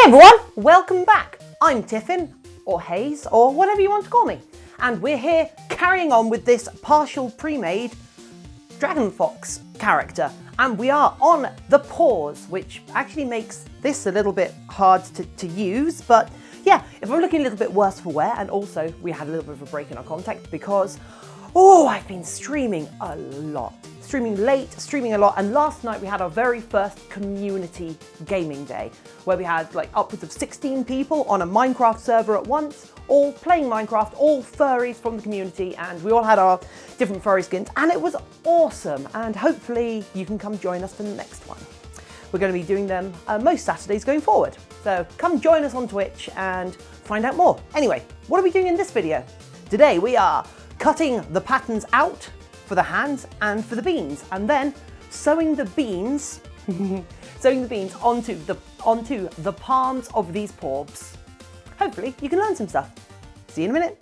Hey everyone, welcome back. I'm Tiffin, or Hayze, or whatever you want to call me. And we're here carrying on with this partial pre-made Dragon Fox character. And we are on the paws, which actually makes this a little bit hard to use. But yeah, if I'm looking a little bit worse for wear, and also we had a little bit of a break in our contact because, I've been streaming a lot. Streaming late, streaming a lot, and last night we had our very first community gaming day where we had like upwards of 16 people on a Minecraft server at once, all playing Minecraft, all furries from the community, and we all had our different furry skins, and it was awesome. And hopefully you can come join us for the next one. We're going to be doing them most Saturdays going forward, so come join us on Twitch and find out more. Anyway, what are we doing in this video? Today we are cutting the patterns out for the hands and for the beans, and then sewing the beans onto the palms of these paws. Hopefully you can learn some stuff. See you in a minute.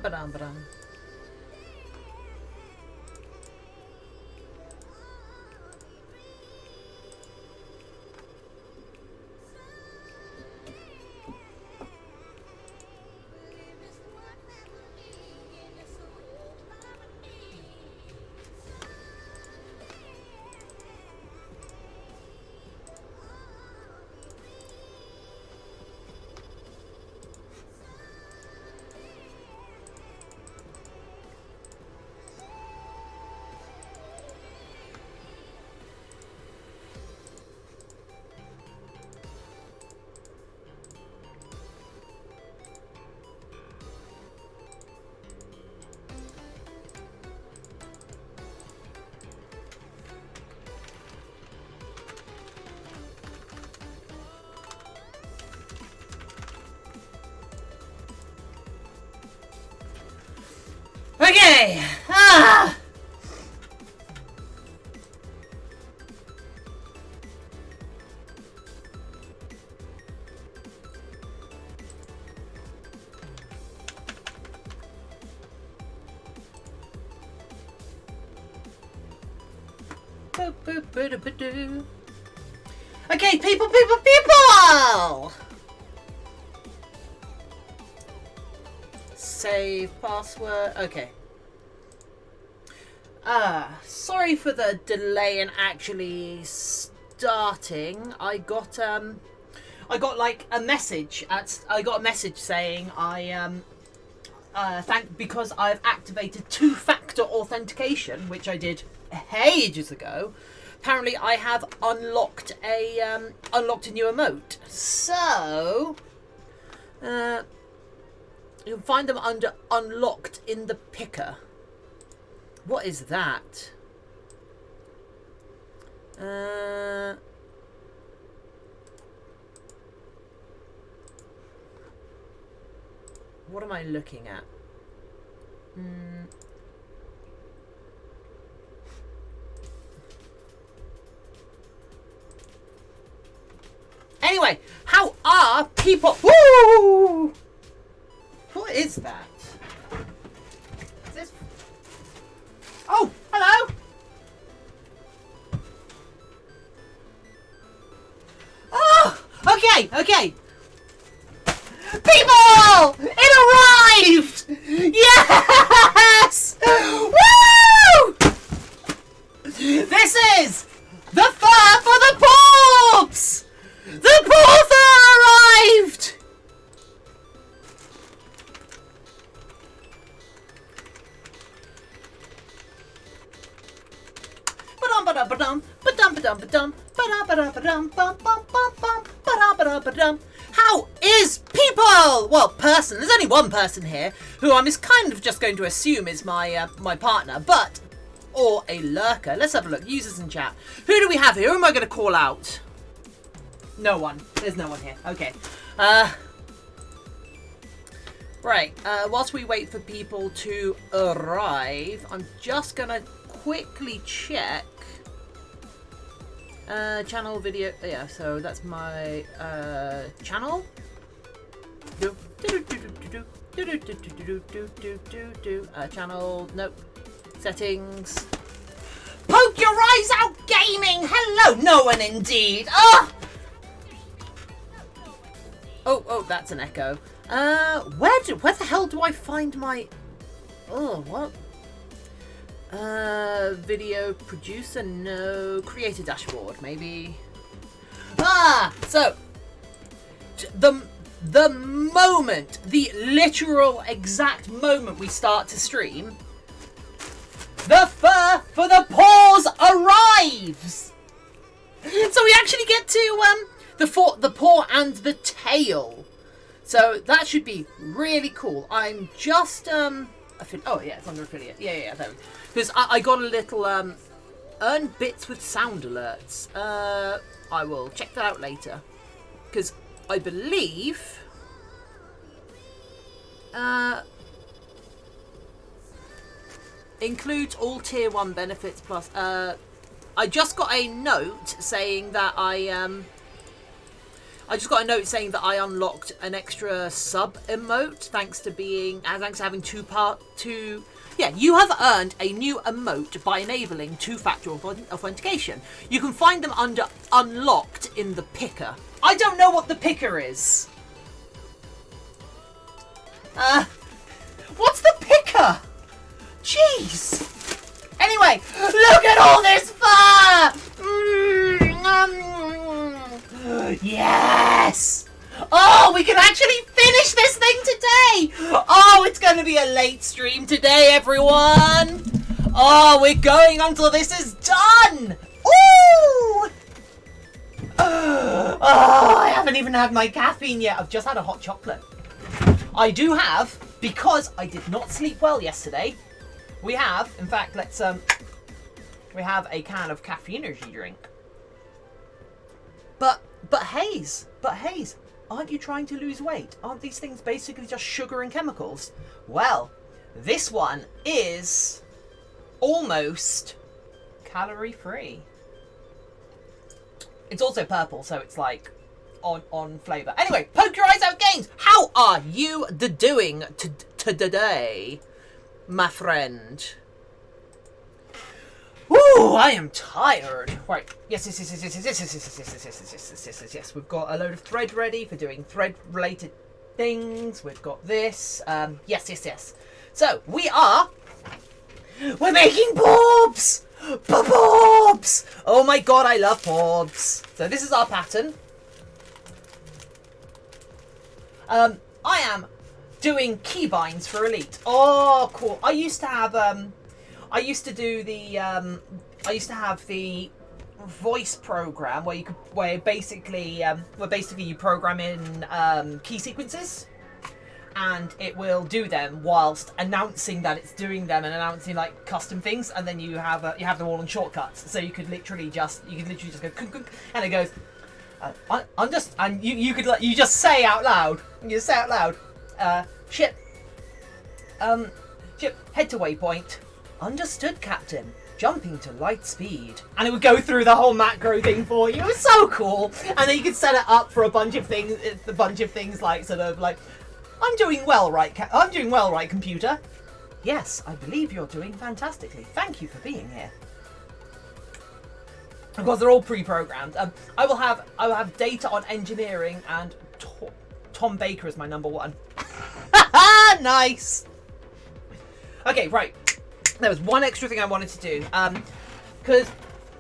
Ba-dum. Okay. Okay, people! Save password. Okay. Sorry for the delay in actually starting. I got like a message. I got a message saying because I've activated two-factor authentication, which I did ages ago. Apparently, I have unlocked a new emote. So, you can find them under unlocked in the picker. What is that? What am I looking at? Anyway, how are people? Woo! What is that? Okay. People! It arrived! Yes! Woo! This is the fur for the Porbs! The poor fur arrived! How is people? Well, person. There's only one person here who I'm kind of just going to assume is my my partner, or a lurker. Let's have a look. Users in chat. Who do we have here? Who am I going to call out? No one. There's no one here. Okay. Right. Whilst we wait for people to arrive, I'm just going to quickly check. Channel video. Yeah, so that's my channel. Channel. Nope. Settings. Poke your eyes out, gaming. Hello, no one indeed. Ah. Oh, that's an echo. Where the hell do I find my? Oh, what? Video producer, no. Creator dashboard, maybe. So the moment, the literal exact moment we start to stream, the fur for the paws arrives. So we actually get to the paw and the tail. So that should be really cool. I'm just oh yeah, it's under affiliate. Yeah, there. Because I got a little earn bits with sound alerts. I will check that out later. Because I believe includes all tier 1 benefits plus I just got a note saying that I just got a note saying that I unlocked an extra sub emote thanks to having two. Yeah, you have earned a new emote by enabling two-factor authentication. You can find them under unlocked in the picker. I don't know what the picker is. What's the picker? Jeez. Anyway, look at all this fur! Yes! Oh, we can actually finish this thing today! Oh, it's going to be a late stream today, everyone! Oh, we're going until this is done! Ooh! Oh, I haven't even had my caffeine yet. I've just had a hot chocolate. I do have, because I did not sleep well yesterday, we have, in fact, we have a can of caffeine energy drink. But Hayze, aren't you trying to lose weight? Aren't these things basically just sugar and chemicals? Well, this one is almost calorie-free. It's also purple, so it's like on flavour. Anyway, Poke Your Eyes Out Games, how are you doing today, my friend? Ooh, I am tired. Right. Yes. We've got a load of thread ready for doing thread-related things. We've got this. Yes. So, we're making Porbs! Porbs! Oh my god, I love Porbs. So this is our pattern. I am doing keybinds for Elite. Oh, cool. I used to have, I used to have the voice program where basically you program in key sequences, and it will do them whilst announcing that it's doing them and announcing like custom things, and then you have them all in shortcuts, so you could literally just go kunk, kunk, and it goes. You just say out loud. Ship, head to waypoint. Understood, Captain. Jumping to light speed. And it would go through the whole macro thing for you. It was so cool. And then you could set it up for a bunch of things like sort of like, I'm doing well, right, computer? Yes, I believe you're doing fantastically. Thank you for being here. Of course, they're all pre-programmed. I will have data on engineering, and Tom Baker is my number one. Nice. Okay, right. There was one extra thing I wanted to do, because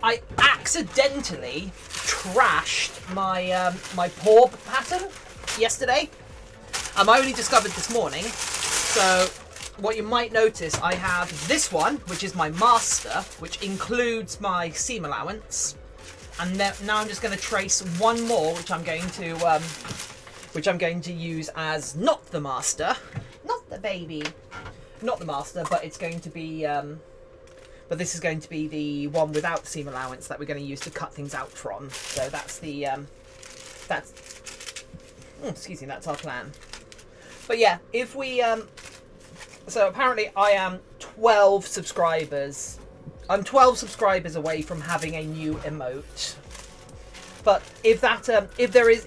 I accidentally trashed my my paw pattern yesterday. I only discovered this morning, so what you might notice, I have this one, which is my master, which includes my seam allowance, and now I'm just going to trace one more, which I'm going to use as not the master, not the baby, not the master, but it's going to be, but this is going to be the one without seam allowance that we're going to use to cut things out from. So that's the, excuse me, that's our plan. But yeah, if we, so apparently I am 12 subscribers. I'm 12 subscribers away from having a new emote. But if that, if there is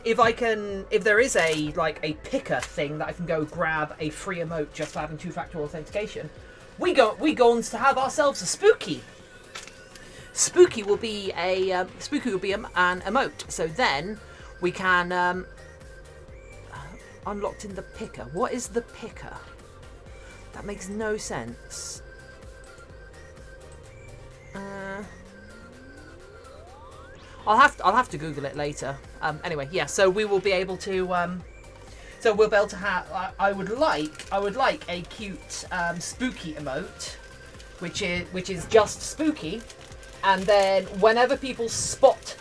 a, like, a picker thing that I can go grab a free emote just for having two-factor authentication, we go on to have ourselves a spooky. Spooky will be an emote. So then we can, unlocked in the picker. What is the picker? That makes no sense. I'll have to Google it later. Anyway, yeah. So we will be able to. So we'll be able to have. I would like a cute spooky emote, which is just spooky, and then whenever people spot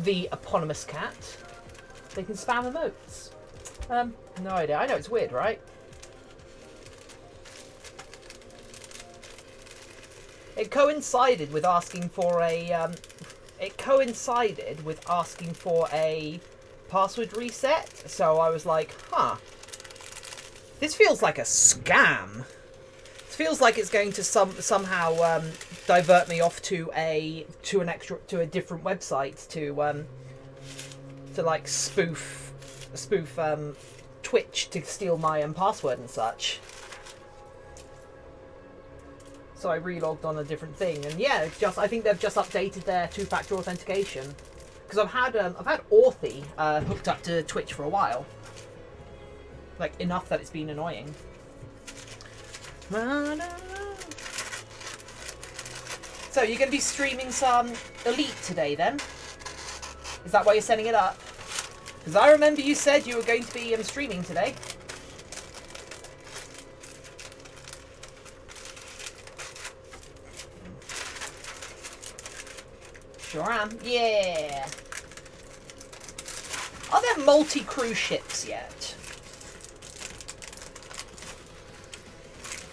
the eponymous cat, they can spam emotes. No idea. I know it's weird, right? It coincided with asking for a password reset. So I was like, huh. This feels like a scam. It feels like it's going to somehow divert me off to a different website to like spoof Twitch to steal my password and such. So I relogged on a different thing, and yeah, I think they've just updated their two-factor authentication, because I've had Authy hooked up to Twitch for a while, like enough that it's been annoying. So you're going to be streaming some Elite today, then? Is that why you're setting it up? Because I remember you said you were going to be streaming today. Sure am. Yeah. Are there multi-cruise ships yet?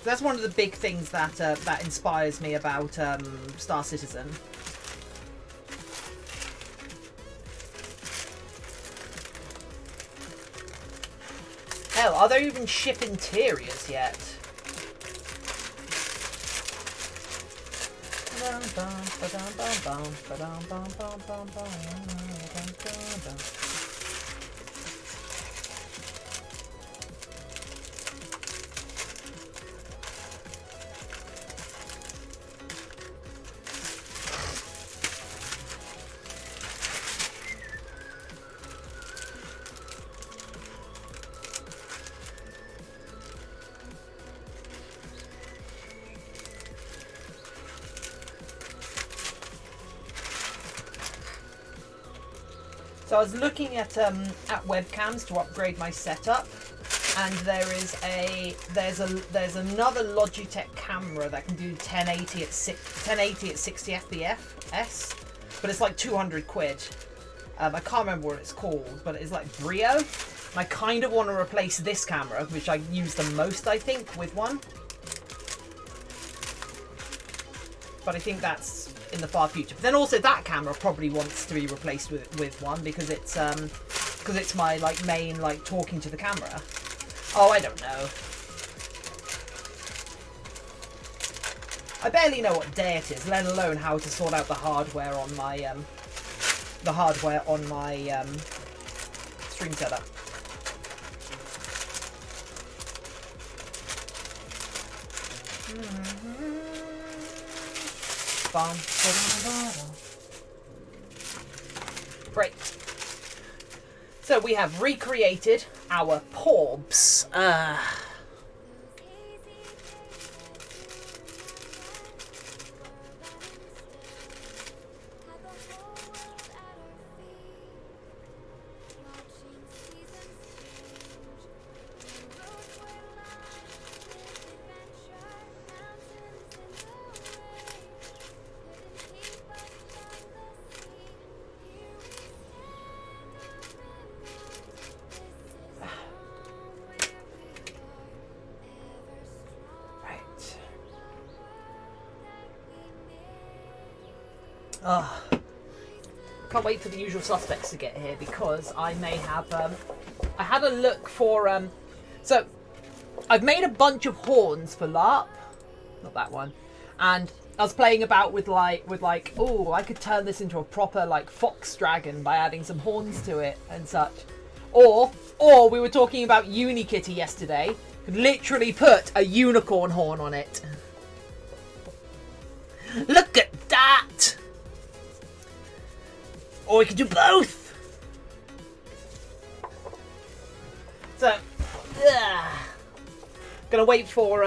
That's one of the big things that that inspires me about Star Citizen. Hell, are there even ship interiors yet? So I was looking at webcams to upgrade my setup, and there's another Logitech camera that can do 1080 at 60 FPS, but it's like 200 quid. I can't remember what it's called, but it's like Brio. And I kind of want to replace this camera, which I use the most, I think, with one. But I think that's in the far future. But then also that camera probably wants to be replaced with one, because it's my like main like talking to the camera. Oh, I don't know. I barely know what day it is, let alone how to sort out the hardware on my stream setup. Great. So we have recreated our porbs. Can't wait for the usual suspects to get here because I may have I had a look for so I've made a bunch of horns for LARP, not that one, and I was playing about with like oh, I could turn this into a proper like fox dragon by adding some horns to it and such, or we were talking about Unikitty yesterday, could literally put a unicorn horn on it. Look at that! Or we could do both. So, gonna wait for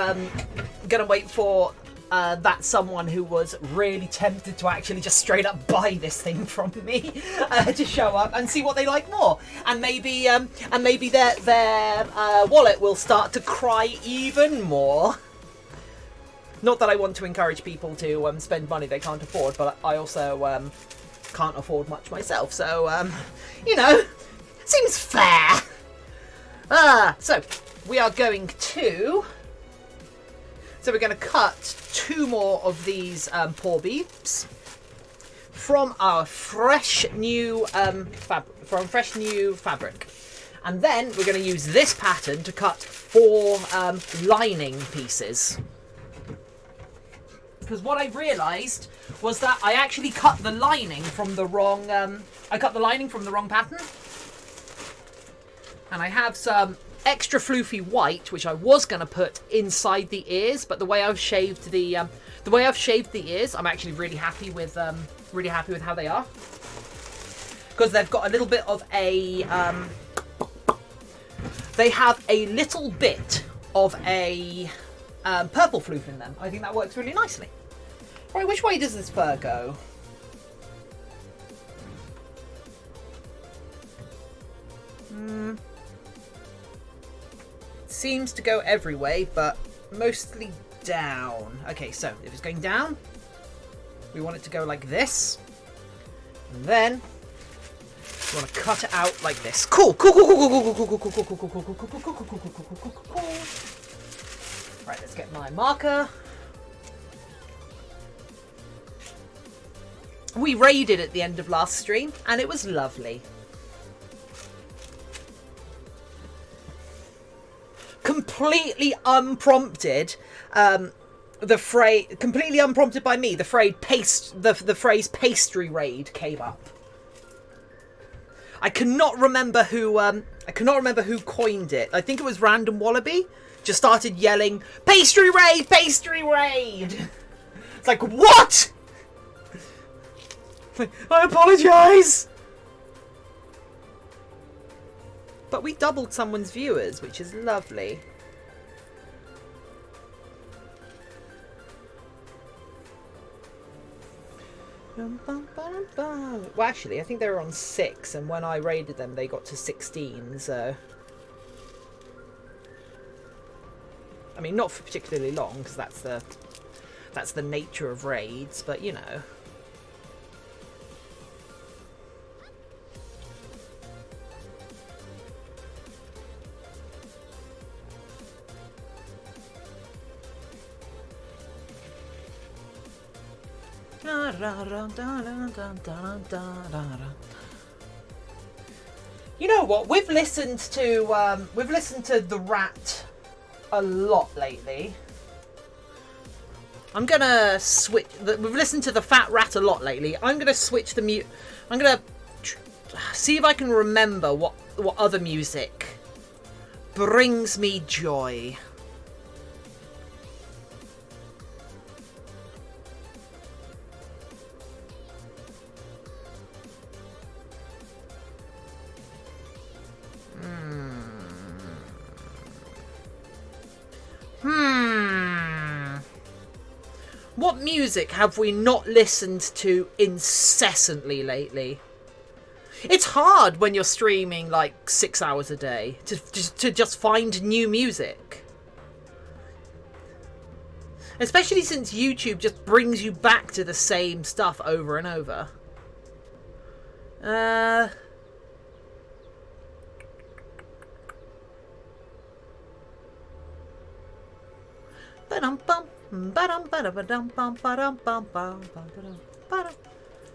that someone who was really tempted to actually just straight up buy this thing from me to show up and see what they like more, and maybe their wallet will start to cry even more. Not that I want to encourage people to spend money they can't afford, but I also can't afford much myself, so you know, seems fair. So we are going to we're going to cut 2 more of these paw beeps from our fresh new fabric, and then we're going to use this pattern to cut 4 lining pieces. Because what I realised was that I actually cut the lining from the wrong pattern. And I have some extra floofy white, which I was going to put inside the ears, but the way I've shaved the ears, I'm actually really happy with how they are. Because they've got a little bit of a they have a little bit of a purple floof in them. I think that works really nicely. Right, which way does this fur go? Seems to go every way, but mostly down. Okay, so if it's going down, we want it to go like this. And then we want to cut it out like this. Cool, cool, cool, cool, cool, cool, cool, cool, cool, cool, cool, cool, cool, cool, cool, cool, cool, cool, cool. Right, let's get my marker. We raided at the end of last stream, and it was lovely. Completely unprompted, completely unprompted by me, the phrase pastry raid came up. I cannot remember who coined it. I think it was Random Wallaby. Just started yelling, "Pastry raid! Pastry raid!" It's like, what? I apologise! But we doubled someone's viewers, which is lovely. Well, actually, I think they were on 6, and when I raided them, they got to 16, so... I mean, not for particularly long, because that's the nature of raids, but you know. You know what? We've listened to The Rat a lot lately. I'm gonna switch. We've listened to The Fat Rat a lot lately. I'm gonna switch the mute. I'm gonna see if I can remember what other music brings me joy. What music have we not listened to incessantly lately? It's hard when you're streaming like 6 hours a day to just find new music. Especially since YouTube just brings you back to the same stuff over and over.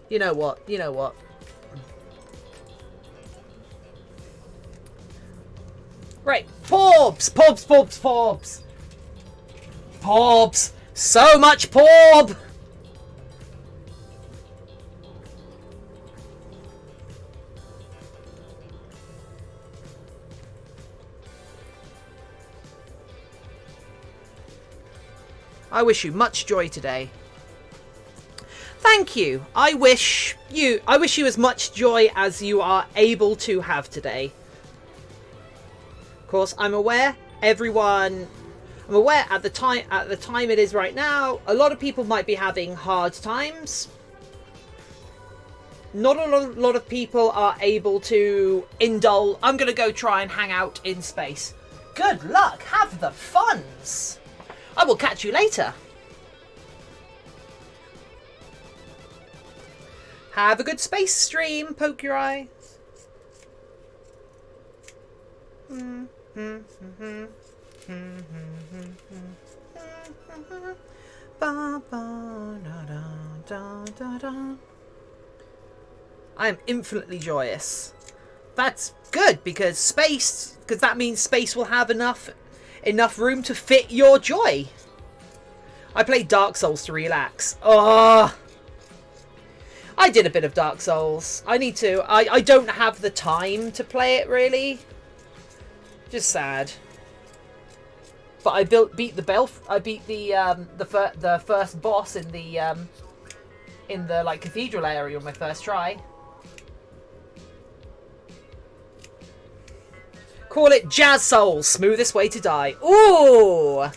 You know what? You know what? Right. Porbs! Porbs, porbs, porbs! Porbs! So much porb! I wish you much joy today. Thank you. I wish you as much joy as you are able to have today. Of course, I'm aware at the time it is right now, a lot of people might be having hard times. Not a lot of people are able to indulge. I'm going to go try and hang out in space. Good luck. Have the funs. I will catch you later. Have a good space stream. Poke your eye. I am infinitely joyous. That's good because that means space will have enough room to fit your joy. I played Dark Souls to relax. Oh, I did a bit of Dark Souls. I need to. I don't have the time to play it really. Just sad. But I beat the first boss in the like cathedral area on my first try. Call it Jazz Souls, smoothest way to die. Ooh!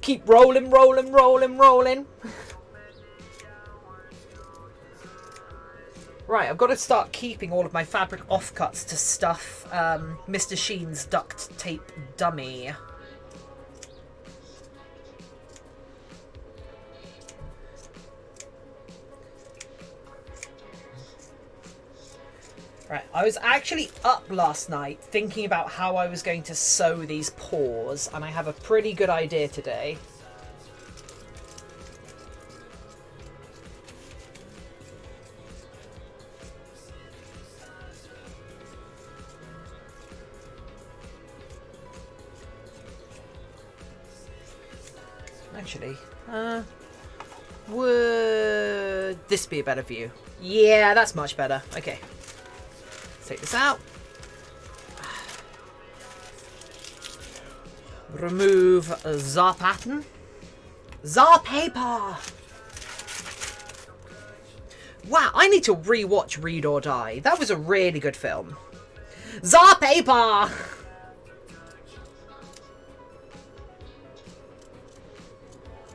Keep rolling, rolling, rolling, rolling. Right, I've got to start keeping all of my fabric offcuts to stuff Mr. Sheen's duct tape dummy. Right, I was actually up last night thinking about how I was going to sew these paws, and I have a pretty good idea today. Actually, would this be a better view? Yeah, that's much better. Okay. Let's take this out. Remove the pattern. The paper! Wow, I need to rewatch Read or Die. That was a really good film. The paper!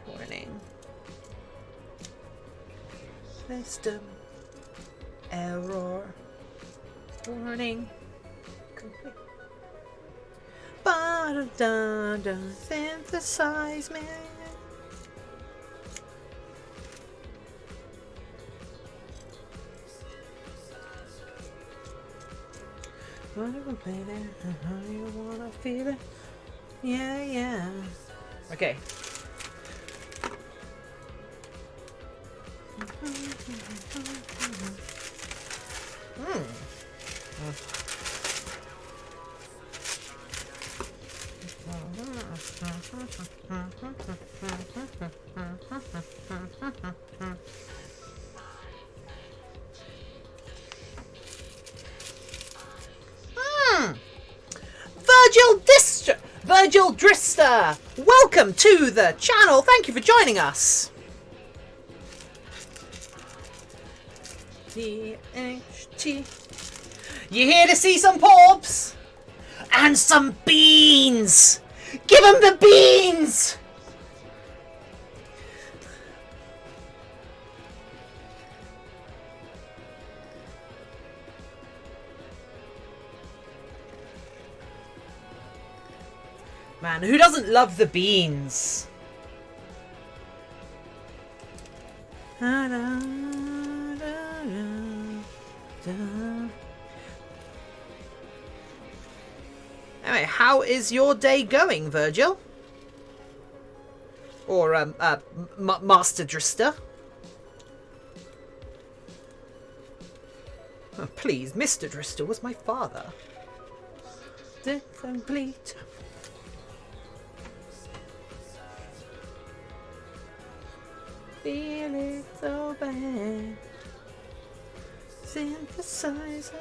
Warning. System error. Warning. Complete. Ba-da-da-da. Synthesize me. Whatever, baby. How you wanna feel it? Yeah, yeah. Okay. Virgil Drister, welcome to the channel. Thank you for joining us. THT. You here to see some porbs? And some beans! Give them the beans! Man, who doesn't love the beans? Anyway, how is your day going, Virgil? Or, Master Drister? Oh, please, Mr. Drister was my father. Complete. Feeling so bad. Synthesizer.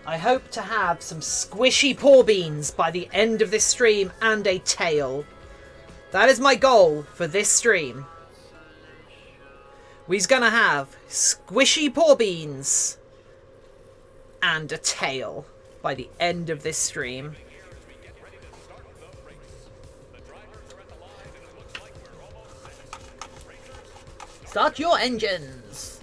I hope to have some squishy paw beans by the end of this stream and a tail. That is my goal for this stream. We's gonna have squishy paw beans and a tail by the end of this stream. Start your engines.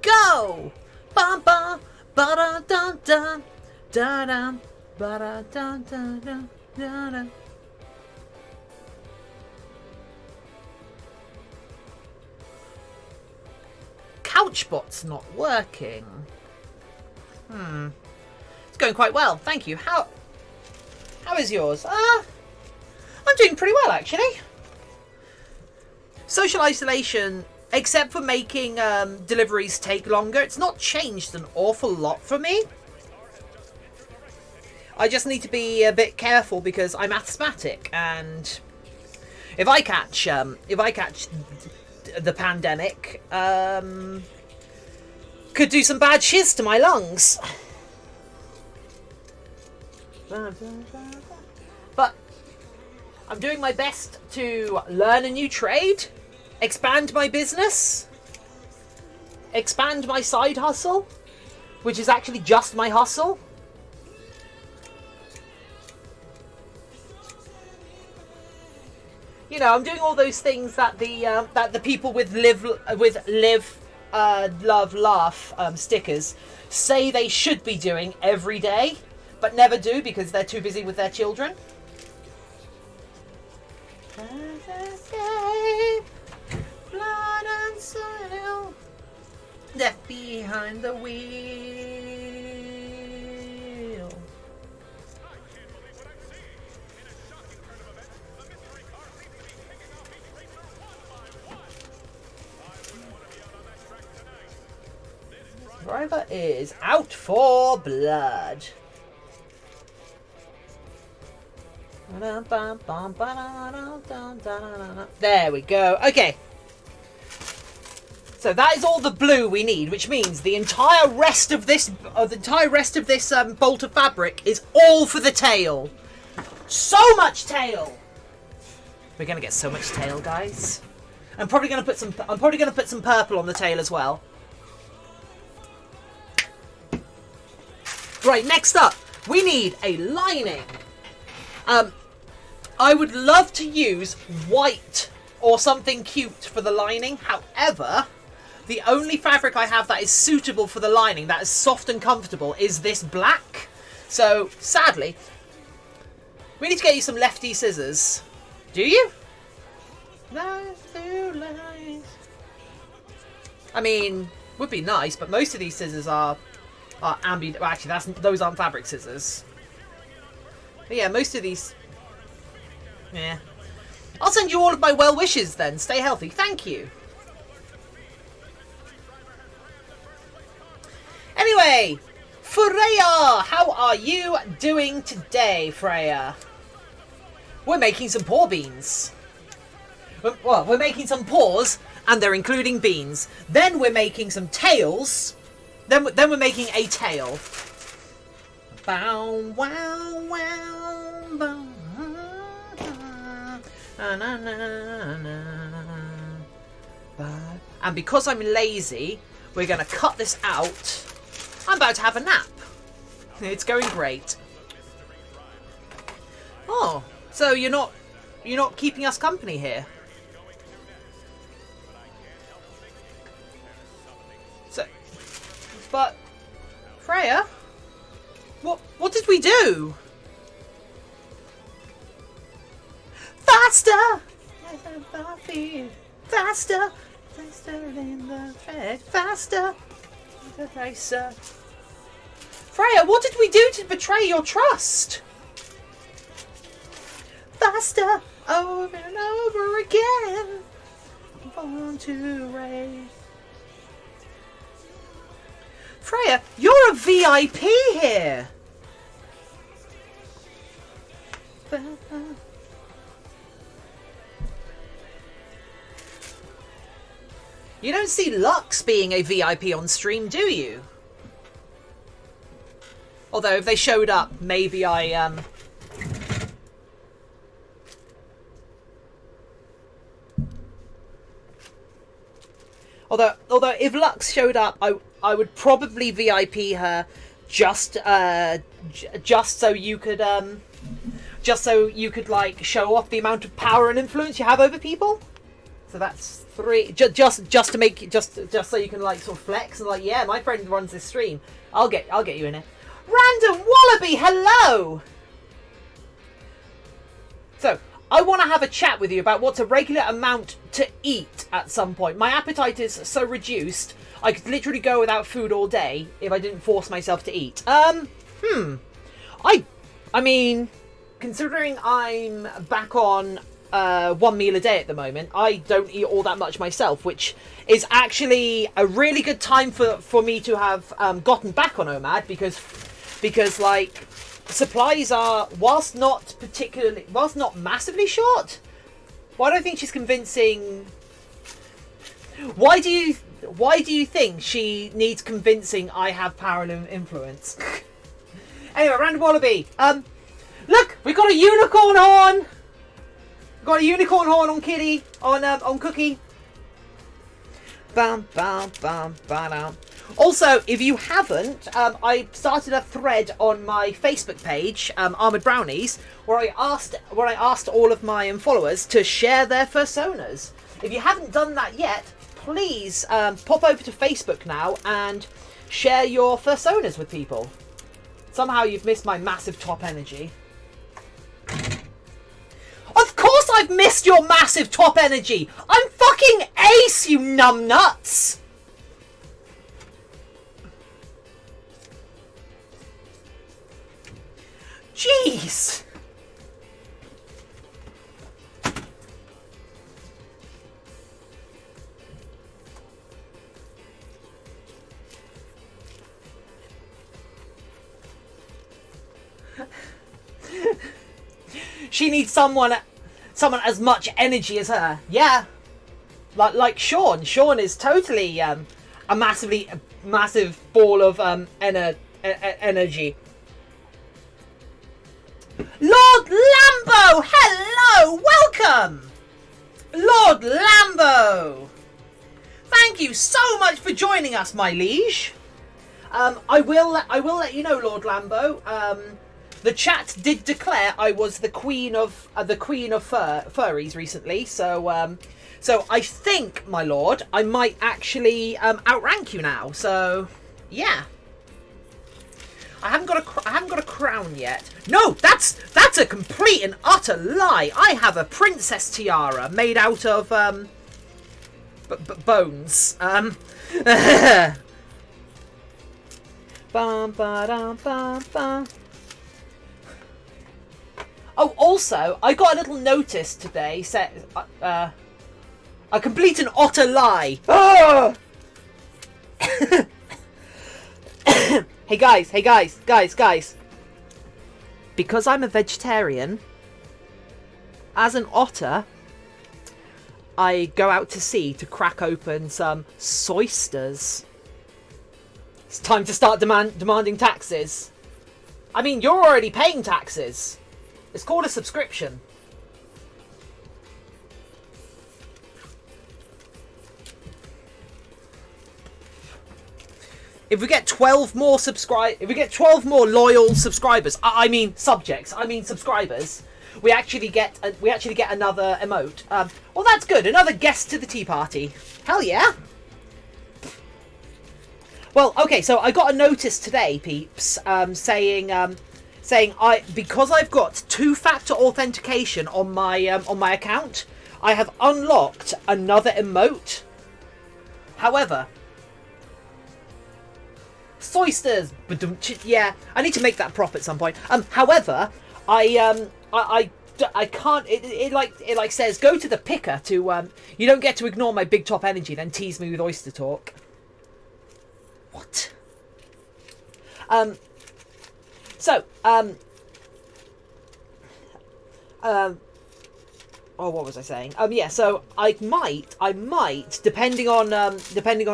Go! Bum bum ba da dun dun da dum ba da dun dun dun da dum. Couchbot's not working. It's going quite well, thank you. How is yours? I'm doing pretty well, actually. Social isolation, except for making deliveries take longer, it's not changed an awful lot for me. I just need to be a bit careful because I'm asthmatic, and if I catch the pandemic, could do some bad shiz to my lungs. But I'm doing my best to learn a new trade, expand my business, expand my side hustle, which is actually just my hustle. You know, I'm doing all those things that the people with live, love, laugh stickers say they should be doing every day, but never do because they're too busy with their children. Blood and soil left behind the wheel. Driver is out for blood. There we go. Okay. So that is all the blue we need, which means the entire rest of this, bolt of fabric is all for the tail. So much tail. We're gonna get so much tail, guys. I'm probably gonna put some purple on the tail as well. Right, next up, we need a lining. I would love to use white or something cute for the lining. However, the only fabric I have that is suitable for the lining, that is soft and comfortable, is this black. So, sadly, we need to get you some lefty scissors. Do you? I mean, would be nice, but most of these scissors are ambient. Well, actually, those aren't fabric scissors. But yeah, most of these. Yeah. I'll send you all of my well wishes then. Stay healthy. Thank you. Anyway, Freya, how are you doing today, Freya? We're making some paw beans. Well, we're making some paws, and they're including beans. Then we're making some tails. Then we're making a tail. Bow, wow, wow, bow. And because I'm lazy, we're going to cut this out. I'm about to have a nap. It's going great. Oh, so you're not keeping us company here? Freya? What did we do? Faster! Faster! Faster in the thread. Faster! Faster. Freya, what did we do to betray your trust? Faster! Over and over again. Born to race. Freya, you're a VIP here. You don't see Lux being a VIP on stream, do you? Although if they showed up, maybe Although if Lux showed up, I would probably VIP her just so you could like show off the amount of power and influence you have over people. So that's 3. Just to make just so you can like sort of flex and like, yeah, my friend runs this stream. I'll get you in it. Random Wallaby, hello. So I want to have a chat with you about what's a regular amount to eat at some point. My appetite is so reduced, I could literally go without food all day if I didn't force myself to eat. I mean, considering I'm back on 1 meal a day at the moment, I don't eat all that much myself, which is actually a really good time for me to have gotten back on OMAD because like supplies are, whilst not massively short. Why do I think she's convincing? Why do you think she needs convincing I have power and influence? Anyway, Random Wallaby. Look, we got a unicorn horn. Got a unicorn horn on Kitty, on Cookie. Bam, bam, bam, bam. Also, if you haven't, I started a thread on my Facebook page, Armored Brownies, where I asked all of my followers to share their fursonas. If you haven't done that yet, please pop over to Facebook now and share your fursonas with people. Somehow you've missed my massive top energy. Of course I've missed your massive top energy! I'm fucking ace, you numbnuts! Jeez! She needs someone as much energy as her. Yeah. Like Sean. Sean is totally a massive ball of energy. Lord Lambo! Hello! Welcome! Lord Lambo! Thank you so much for joining us, my liege. I will let you know, Lord Lambo. The chat did declare I was the queen of furries recently, so I think, my lord, I might actually outrank you now. So yeah, I haven't got a crown yet. No, that's a complete and utter lie. I have a princess tiara made out of bones. Bum, ba-dum, bum, bum. Oh, also, I got a little notice today. Said, "I complete an utter lie." Ah! Hey guys. Because I'm a vegetarian, as an otter, I go out to sea to crack open some soysters. It's time to start demanding taxes. I mean, you're already paying taxes. It's called a subscription. If we get 12 more loyal subscribers, I mean subscribers, we actually get another emote. Well, that's good. Another guest to the tea party. Hell yeah. Well, okay, so I got a notice today, peeps, saying because I've got two-factor authentication on my account, I have unlocked another emote. However, Soysters, yeah, I need to make that prop at some point. However, I can't. It says go to the picker to you don't get to ignore my big top energy, then tease me with oyster talk. What? Oh, what was I saying? Yeah. So I might, depending on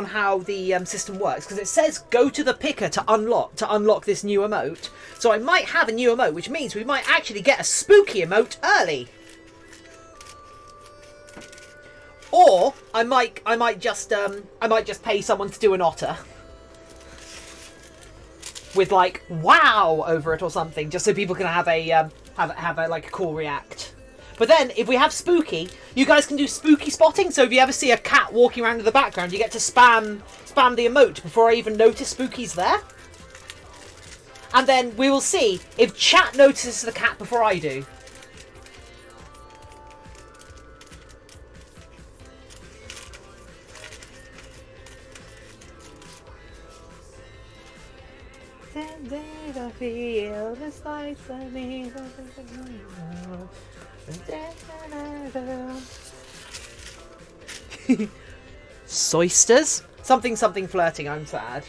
how the system works, because it says go to the picker to unlock this new emote. So I might have a new emote, which means we might actually get a spooky emote early. Or I might just pay someone to do an otter with like wow over it or something, just so people can have a like a cool react. But then if we have spooky, you guys can do spooky spotting. So if you ever see a cat walking around in the background, you get to spam the emote before I even notice spooky's there. And then we will see if chat notices the cat before I do. Soysters? Something flirting, I'm sad.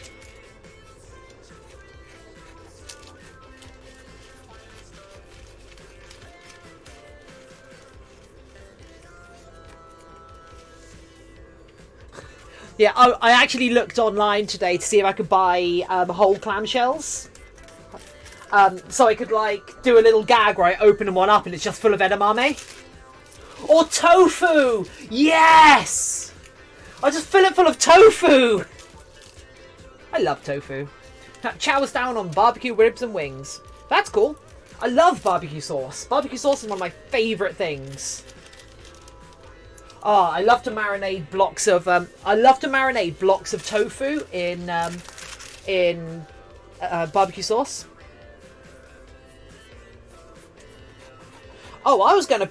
Yeah, I actually looked online today to see if I could buy whole clamshells. So I could, like, do a little gag where I open one up and it's just full of edamame. Or tofu! Yes! I'll just fill it full of tofu! I love tofu. That chows down on barbecue ribs and wings. That's cool. I love barbecue sauce. Barbecue sauce is one of my favourite things. Oh, I love to marinate blocks of tofu in barbecue sauce. Oh, I was gonna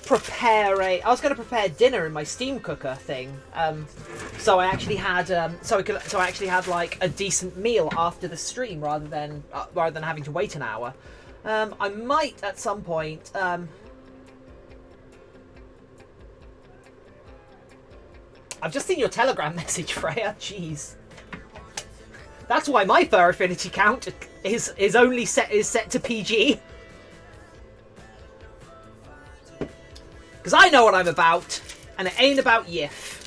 prepare dinner in my steam cooker thing. So I actually had like a decent meal after the stream rather than having to wait an hour. I might at some point. I've just seen your Telegram message, Freya. Jeez. That's why my fur affinity count is set to PG. Because I know what I'm about, and it ain't about Yif.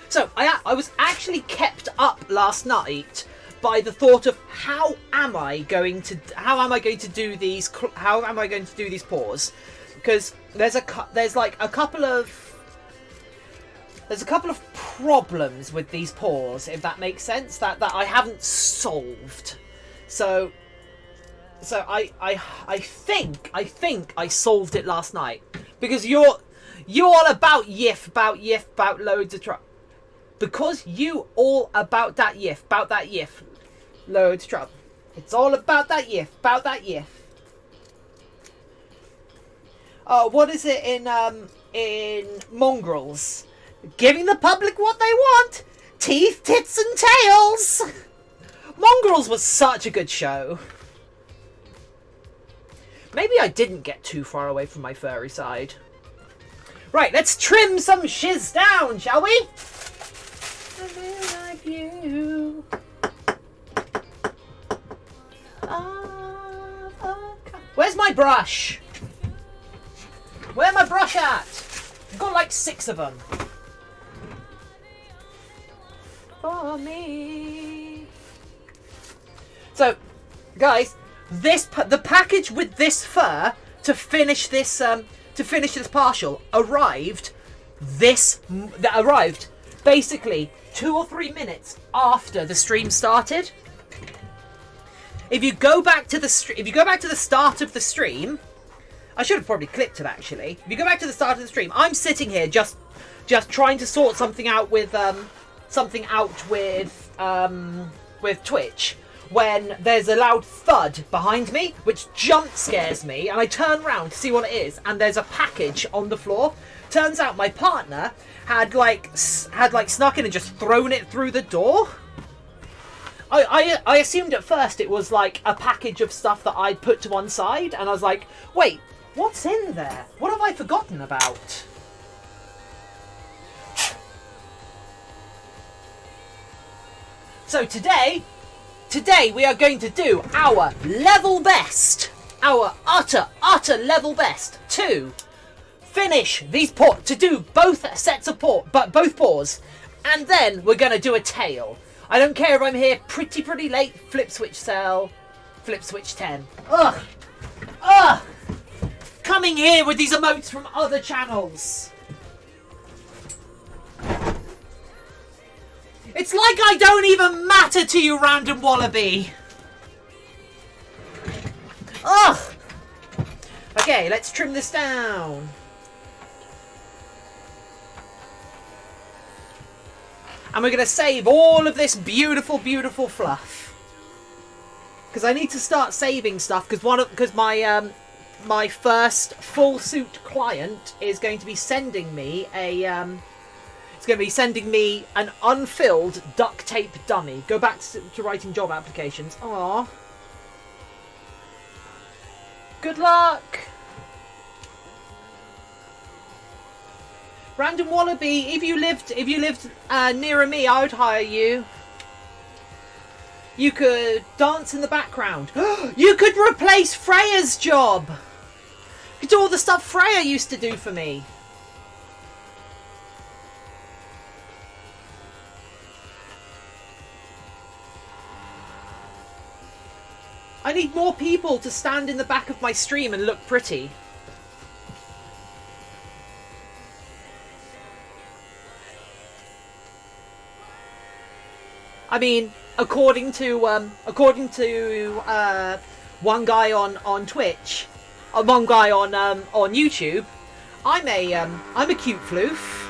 So I was actually kept up last night by the thought of how am I going to do these paws, because there's a couple of problems with these paws, if that makes sense, that I haven't solved. So I think I solved it last night, because you're all about Yif, about loads of trouble. Because you all about that Yif, loads of trouble. It's all about that Yif, what is it in Mongrels? Giving the public what they want. Teeth, tits and tails. Mongrels was such a good show. Maybe I didn't get too far away from my furry side. Right, let's trim some shiz down, shall we? I feel like you. Where's my brush? Where's my brush at? I've got like 6 of them. For me. So, guys, the package with this fur to finish this partial arrived basically 2 or 3 minutes after the stream started. if you go back to the start of the stream, I should have probably clipped it actually. If you go back to the start of the stream, I'm sitting here just trying to sort something out with Twitch, when there's a loud thud behind me, which jump scares me, and I turn around to see what it is, and there's a package on the floor. Turns out my partner had snuck in and just thrown it through the door. I assumed at first it was like a package of stuff that I'd put to one side, and I was like, wait, what's in there? What have I forgotten about? So today we are going to do our level best, our utter level best to finish these to do both sets of both paws, and then we're going to do a tail. I don't care if I'm here pretty late. Flip switch cell, flip switch 10. Ugh. Coming here with these emotes from other channels. It's like I don't even matter to you, random wallaby. Ugh. Okay, let's trim this down. And we're going to save all of this beautiful fluff. Because I need to start saving stuff, because my first Fursuit client is going to be sending me an unfilled duct tape dummy. Go back to writing job applications. Aww. Good luck. Random wallaby, if you lived nearer me, I would hire you. You could dance in the background. You could replace Freya's job. You could do all the stuff Freya used to do for me. I need more people to stand in the back of my stream and look pretty. I mean, according to one guy on Twitch, one guy on YouTube, I'm a cute floof.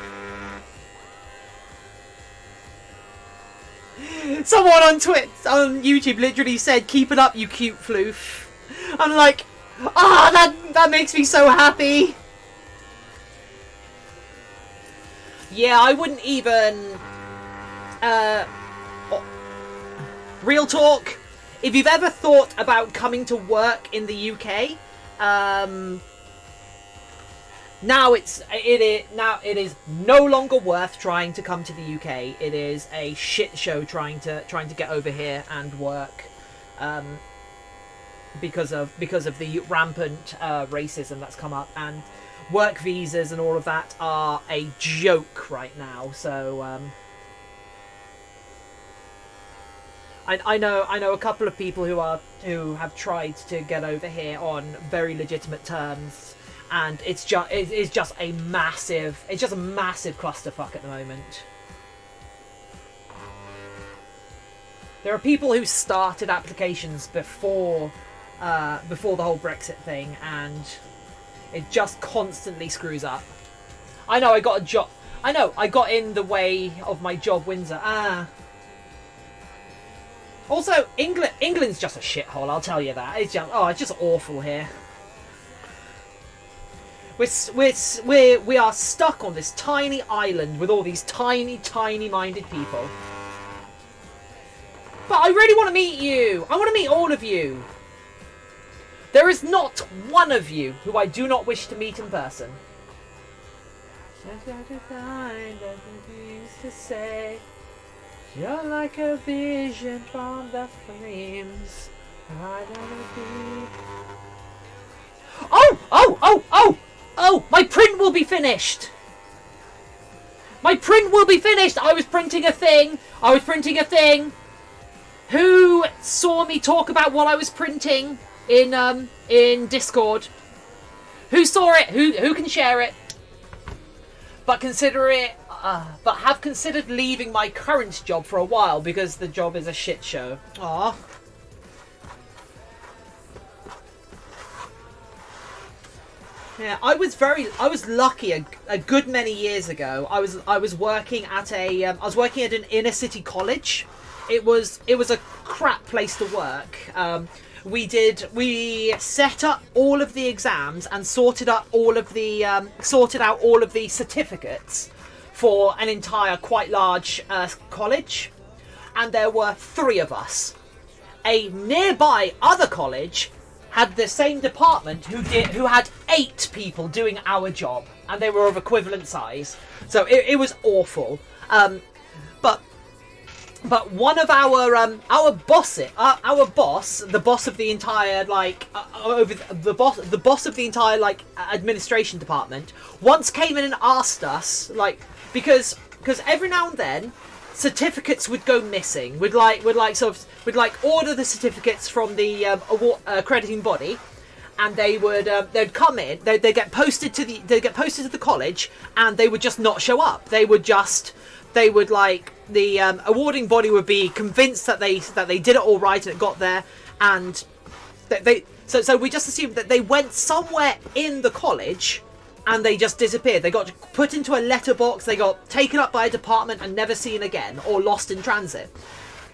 Someone on YouTube literally said, "Keep it up, you cute floof." I'm like, that makes me so happy. Yeah, I wouldn't even. Real talk, if you've ever thought about coming to work in the UK, now it is no longer worth trying to come to the UK. It is a shit show trying to get over here and work, because of the rampant racism that's come up, and work visas and all of that are a joke right now. So I know a couple of people who have tried to get over here on very legitimate terms, and it's just a massive clusterfuck at the moment. There are people who started applications before the whole Brexit thing, and it just constantly screws up. I know I got a job. I know I got in the way of my job, Windsor. Also, England's just a shithole, I'll tell you that. It's just awful here. We are stuck on this tiny island with all these tiny-minded people. But I really want to meet you. I want to meet all of you. There is not one of you who I do not wish to meet in person. You're like a vision from the flames. I don't be. Oh! My print will be finished. My print will be finished. I was printing a thing. Who saw me talk about what I was printing in Discord? Who saw it? Who can share it? But have considered leaving my current job for a while because the job is a shit show. Aww. Yeah, I was lucky a good many years ago. I was working at an inner city college. It was a crap place to work. We set up all of the exams and sorted out all of the certificates for an entire quite large college, and there were 3 of us. A nearby other college had the same department who had 8 people doing our job, and they were of equivalent size. So it was awful. But one of our boss, the boss of the entire the boss of the entire administration department, once came in and asked us, because every now and then certificates would go missing. We'd order the certificates from the accrediting body, and they'd come in. They'd get posted to the college, and they would just not show up. The awarding body would be convinced that they did it all right and it got there, and so we just assumed that they went somewhere in the college and they just disappeared. They got put into a letterbox, they got taken up by a department and never seen again, or lost in transit.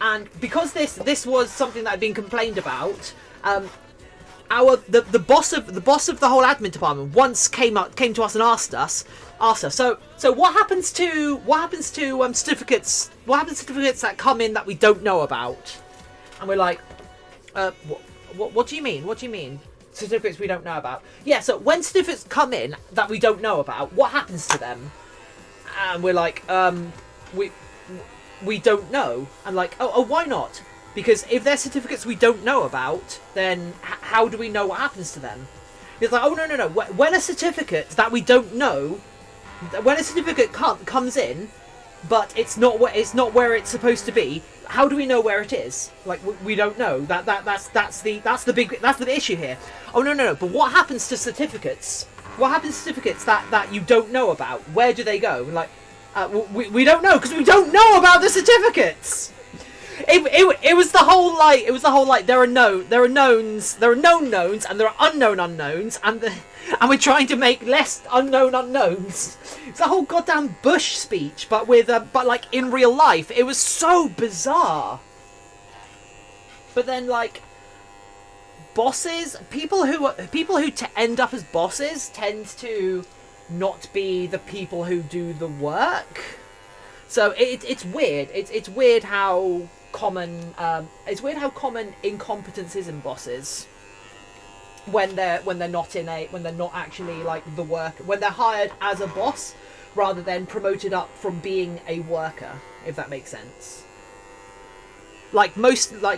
And because this was something that had been complained about, the boss of the whole admin department once came to us and asked us. So what happens to certificates? What happens to certificates that come in that we don't know about? And we're like, what do you mean? What do you mean? Certificates we don't know about? Yeah. So when certificates come in that we don't know about, what happens to them? And we're like, we don't know. And like, oh, why not? Because if they're certificates we don't know about, then how do we know what happens to them? It's like, oh, no. When a certificate that we don't know, when a certificate comes in, but it's not where it's supposed to be, how do we know where it is? Like, we don't know. That's the issue here. Oh, no. But what happens to certificates? What happens to certificates that you don't know about? Where do they go? Like, we don't know, because we don't know about the certificates. It was the whole there are known knowns and there are unknown unknowns, and we're trying to make less unknown unknowns. It's a whole goddamn Bush speech, but in real life. It was so bizarre. But then bosses, people who end up as bosses tend to not be the people who do the work. So it's weird. It's weird how common incompetence is in bosses when they're not actually the work, when they're hired as a boss rather than promoted up from being a worker, if that makes sense.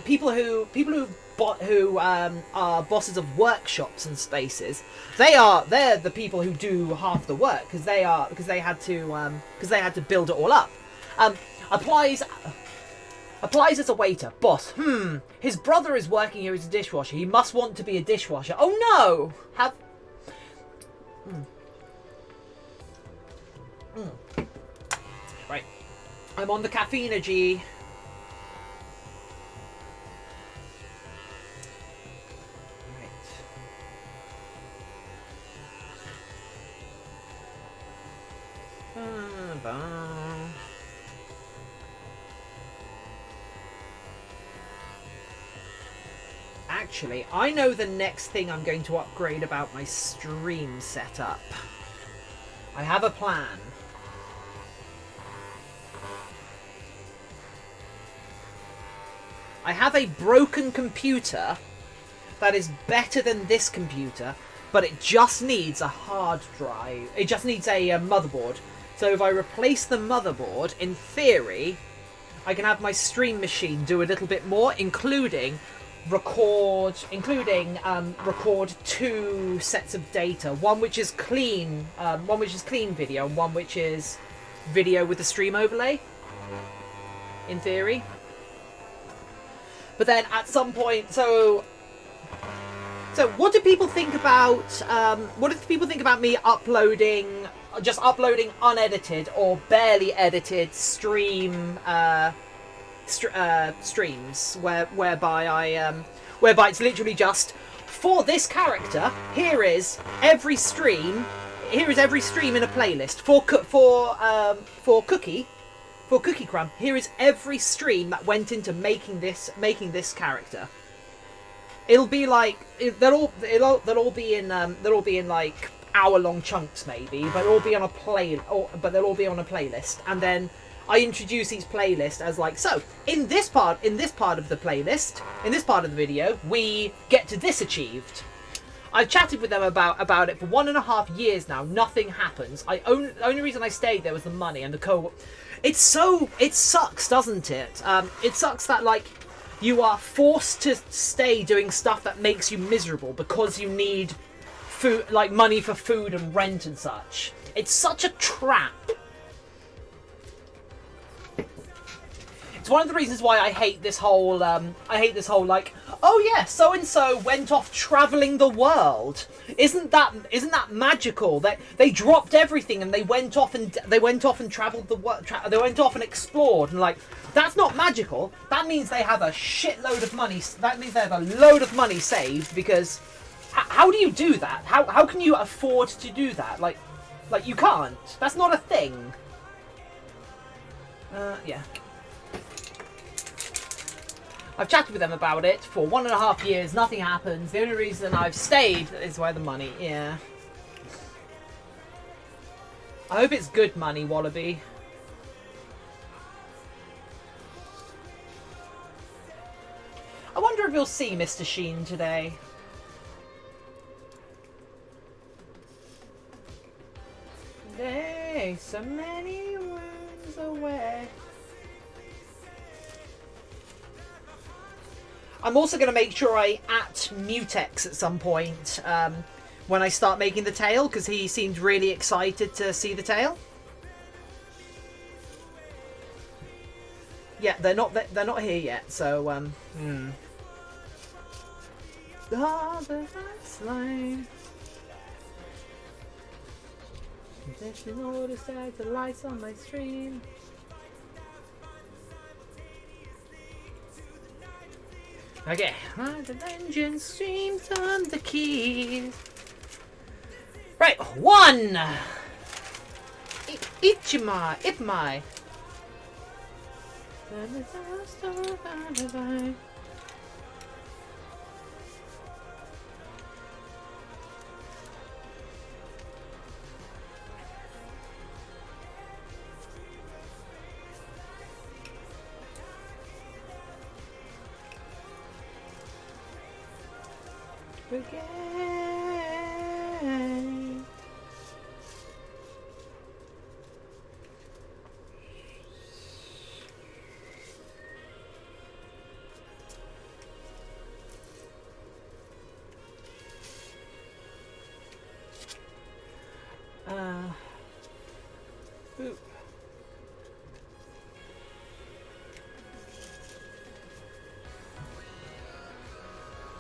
People who are bosses of workshops and spaces, they're the people who do half the work because they had to build it all up. Applies as a waiter. Boss. His brother is working here as a dishwasher. He must want to be a dishwasher. Oh no! Right. I'm on the caffeine-a-G. Actually, I know the next thing I'm going to upgrade about my stream setup. I have a plan. I have a broken computer that is better than this computer, but it just needs a hard drive. It just needs a motherboard. So if I replace the motherboard, in theory, I can have my stream machine do a little bit more, including record 2 sets of data. One which is clean video, and one which is video with the stream overlay. In theory. But then at some point, so what do people think about me uploading unedited or barely edited streams whereby it's literally just for this character, here is every stream. Here is every stream in a playlist for Cookie Crumb. Here is every stream that went into making this character. It'll be like they'll all be in like hour-long chunks maybe, but they'll all be on a playlist, and then I introduce each playlist as like, so in this part of the playlist, in this part of the video, we get to this achieved. I've chatted with them about it for 1.5 years now. Nothing happens. The only reason I stayed there was the money and the co. It sucks, doesn't it? It sucks that like you are forced to stay doing stuff that makes you miserable because you need food, like money for food and rent and such. It's such a trap. It's one of the reasons why I hate this whole like, oh yeah, so and so went off traveling the world. Isn't that magical? That they dropped everything and they went off and traveled the world. They went off and explored, and like, that's not magical. That means they have a shitload of money. That means they have a load of money saved, because how do you do that? How can you afford to do that? Like you can't. That's not a thing. Yeah. I've chatted with them about it for 1.5 years. Nothing happens. The only reason I've stayed is where the money. Yeah. I hope it's good money, Wallaby. I wonder if you'll see Mr. Sheen today. There's so many worlds away. I'm also going to make sure I at Mutex at some point when I start making the tail, because he seemed really excited to see the tail. Yeah, they're not here yet, so the lights on my stream. Okay. The engine streams on the keys. Right, 1. Ipmai. Again. Boop.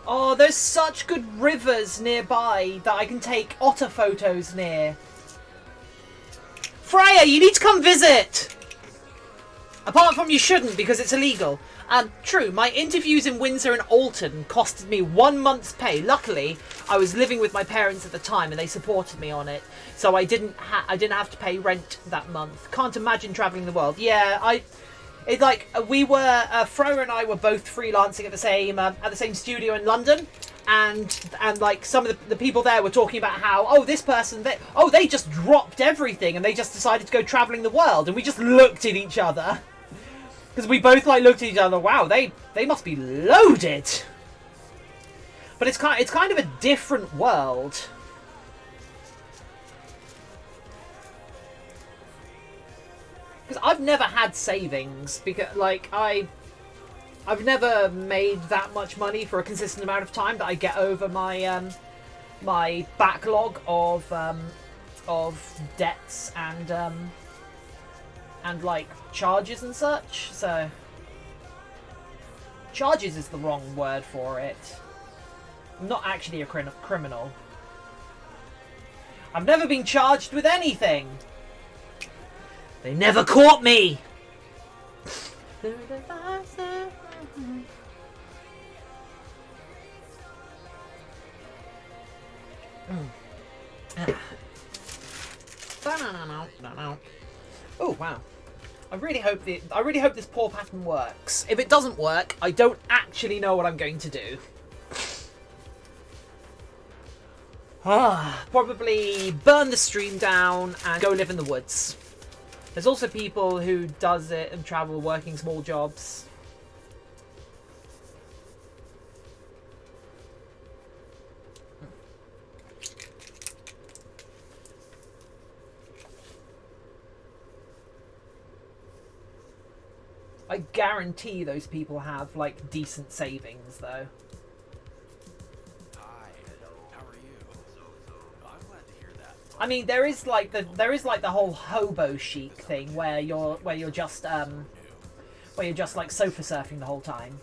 Oh, there's such good rivers nearby that I can take otter photos near. Freya, you need to come visit! Apart from you shouldn't, because it's illegal. True, my interviews in Windsor and Alton costed me 1 month's pay. Luckily, I was living with my parents at the time and they supported me on it. So I didn't have to pay rent that month. Can't imagine travelling the world. Yeah, it's like we were Freya and I were both freelancing at the same studio in London, and like some of the people there were talking about how this person they just dropped everything and they just decided to go travelling the world, and we just looked at each other because we both like looked at each other. Wow, they must be loaded. But it's kind of a different world. Because I've never had savings, because like I've never made that much money for a consistent amount of time that I get over my my backlog of debts and like charges and such. So charges is the wrong word for it. I'm not actually a criminal. I've never been charged with anything. They never caught me! Oh wow! I really hope this paw pattern works. If it doesn't work, I don't actually know what I'm going to do. Probably burn the stream down and go live in the woods. There's also people who does it and travel working small jobs. I guarantee those people have like decent savings though. I mean, there is like the whole hobo chic thing where you're just like sofa surfing the whole time.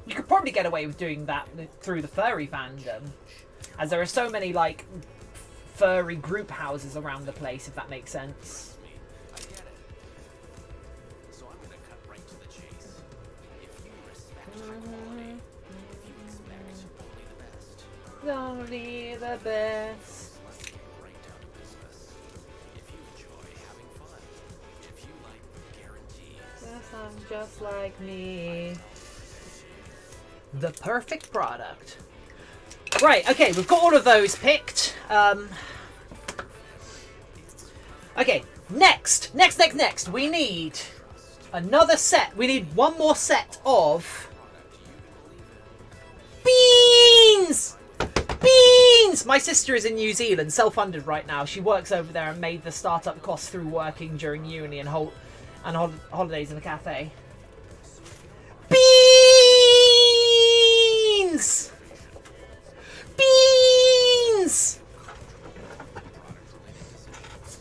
You could probably get away with doing that through the furry fandom, as there are so many like furry group houses around the place, if that makes sense. Only the best. Just like me. The perfect product. Right, okay, we've got all of those picked. Okay, next. We need another set. We need one more set of beans! Beans! My sister is in New Zealand, self-funded right now. She works over there and made the startup costs through working during uni and holidays in a cafe. Beans! Beans!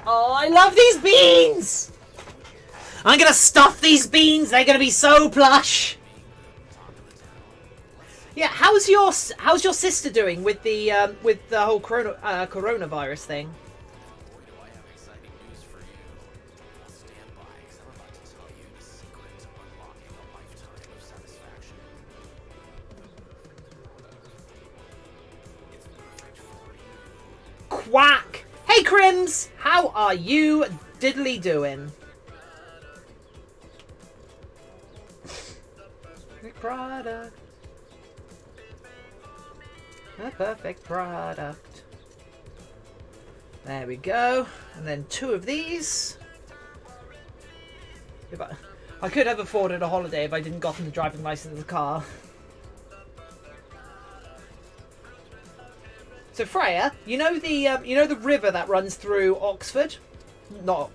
Oh, I love these beans! I'm gonna stuff these beans. They're gonna be so plush. Yeah, how's your sister doing with the whole coronavirus thing? Quack! Hey, Crims! How are you diddly doing? Perfect product. A perfect product. There we go. And then 2 of these. If I could have afforded a holiday if I didn't gotten the driving license of the car. So Freya, you know the river that runs through Oxford? Not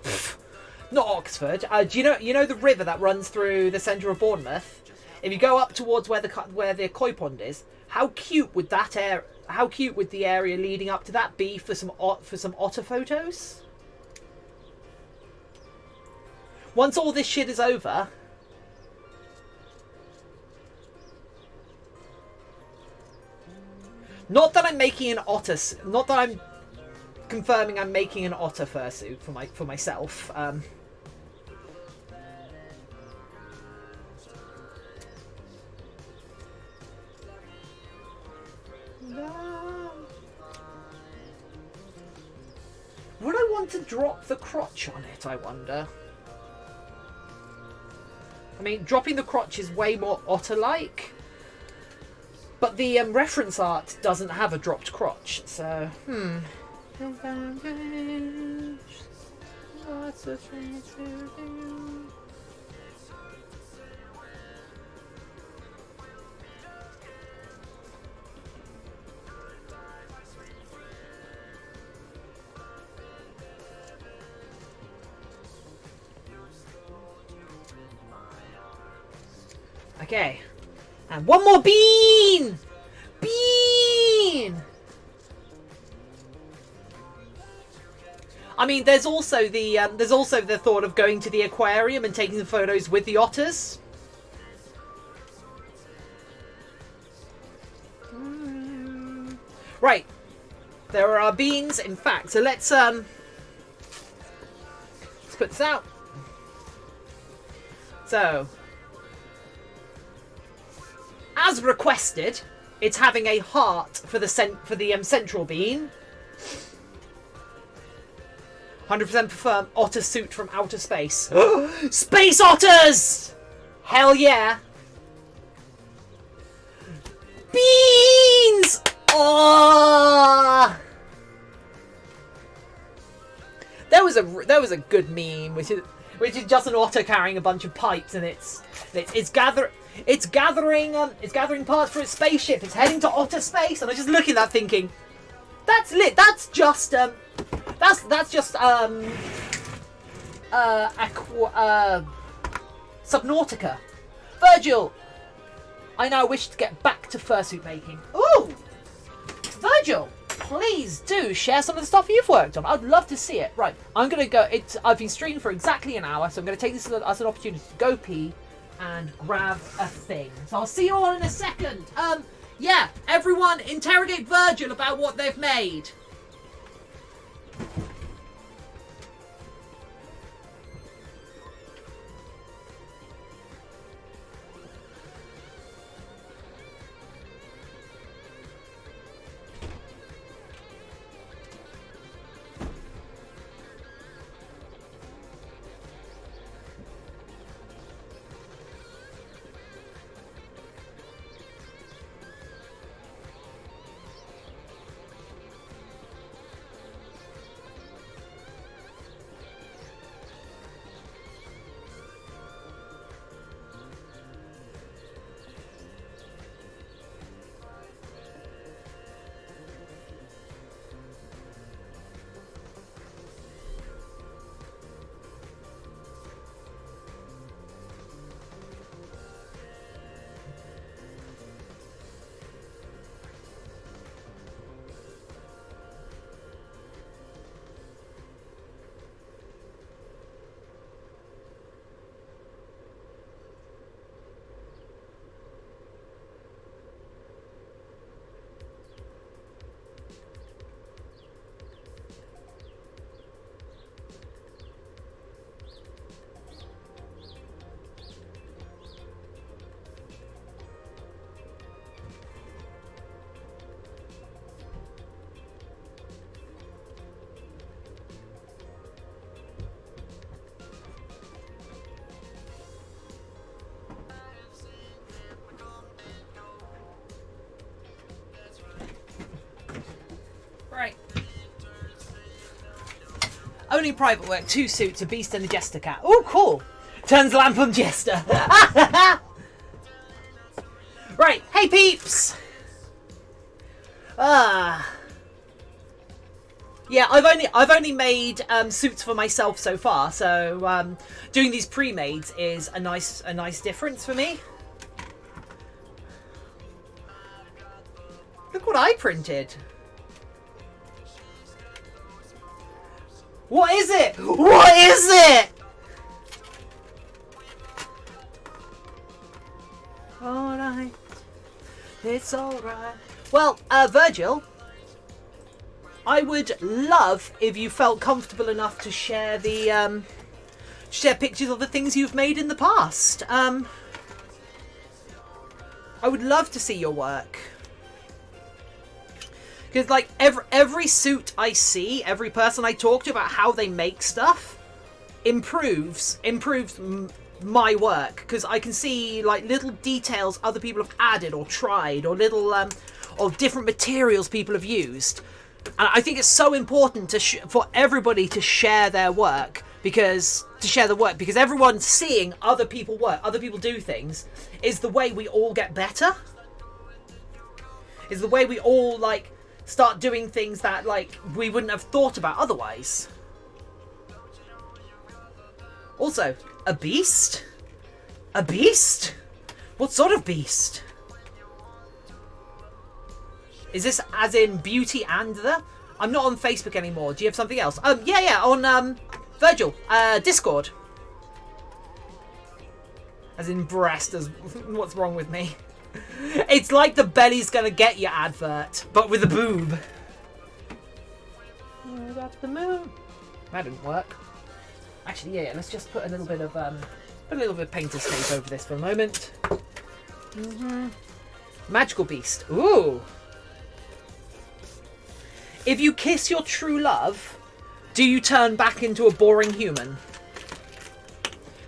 Oxford. Do you know the river that runs through the centre of Bournemouth? If you go up towards where the koi pond is, how cute would the area leading up to that be for some otter photos? Once all this shit is over. Not that I'm making an otter. Not that I'm confirming I'm making an otter fursuit for myself. Would I want to drop the crotch on it, I wonder? I mean, dropping the crotch is way more otter-like. But the reference art doesn't have a dropped crotch, so... Okay. And one more bean! Bean! I mean, there's also the thought of going to the aquarium and taking the photos with the otters. Right. There are our beans, in fact. So let's put this out. So, as requested, it's having a heart for the central beam. 100% confirm otter suit from outer space. Space otters! Hell yeah! Beans! Oh! There was a good meme which is just an otter carrying a bunch of pipes, and it's gathering parts for its spaceship. It's heading to otter space, and I was just looking at that thinking, that's lit. That's just Subnautica. Virgil, I now wish to get back to fursuit making. Ooh, Virgil, please do share some of the stuff you've worked on. I'd love to see it. Right, I'm gonna go. I've been streaming for exactly an hour, so I'm gonna take this as an opportunity to go pee and grab a thing. So I'll see you all in a second. Yeah, everyone, interrogate Virgil about what they've made. Right. Only private work, 2 suits, a beast and a jester cat. Oh, cool. Turns lamp on jester. Right. Hey, peeps. Yeah, I've only made suits for myself so far, so doing these pre-mades is a nice difference for me. Look what I printed. What is it? What is it? Alright. It's alright. Well, Virgil, I would love if you felt comfortable enough to share the share pictures of the things you've made in the past. I would love to see your work. Because, like, every suit I see, every person I talk to about how they make stuff, improves my work. Because I can see, like, little details other people have added or tried, or little, or different materials people have used. And I think it's so important for everybody to share their work, because everyone seeing other people work, other people do things, is the way we all get better. Is the way we all, like, start doing things that, like, we wouldn't have thought about otherwise. Also, a beast? A beast? What sort of beast? Is this as in beauty and the? I'm not on Facebook anymore. Do you have something else? Yeah, on Virgil, Discord. As in breast, as what's wrong with me? It's like the belly's gonna get you advert, but with a boob. Oh, that's the moon. That didn't work. Actually, yeah. Let's just put a little bit of painter's tape over this for a moment. Magical beast. Ooh. If you kiss your true love, do you turn back into a boring human?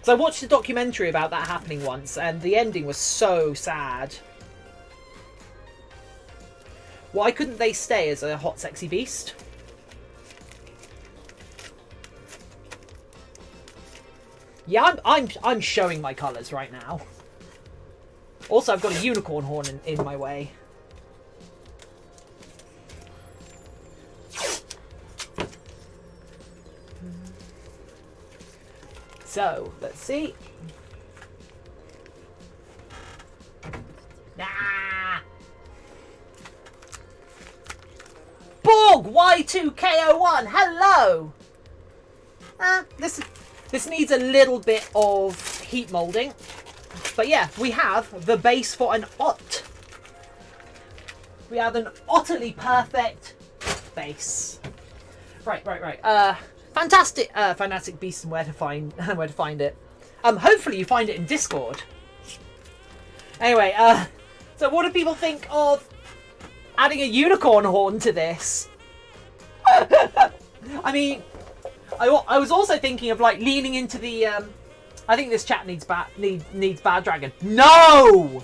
So I watched a documentary about that happening once, and the ending was so sad. Why couldn't they stay as a hot, sexy beast? Yeah, I'm showing my colours right now. Also, I've got a unicorn horn in my way. So, let's see. Nah. Borg Y2KO1, hello! This needs a little bit of heat moulding. But yeah, we have the base for an Ott. We have an utterly perfect base. Right. Fantastic beast and where to find it. Hopefully you find it in Discord. Anyway, so what do people think of adding a unicorn horn to this? I mean, I was also thinking of like leaning into the. I think this chat needs bad dragon. No.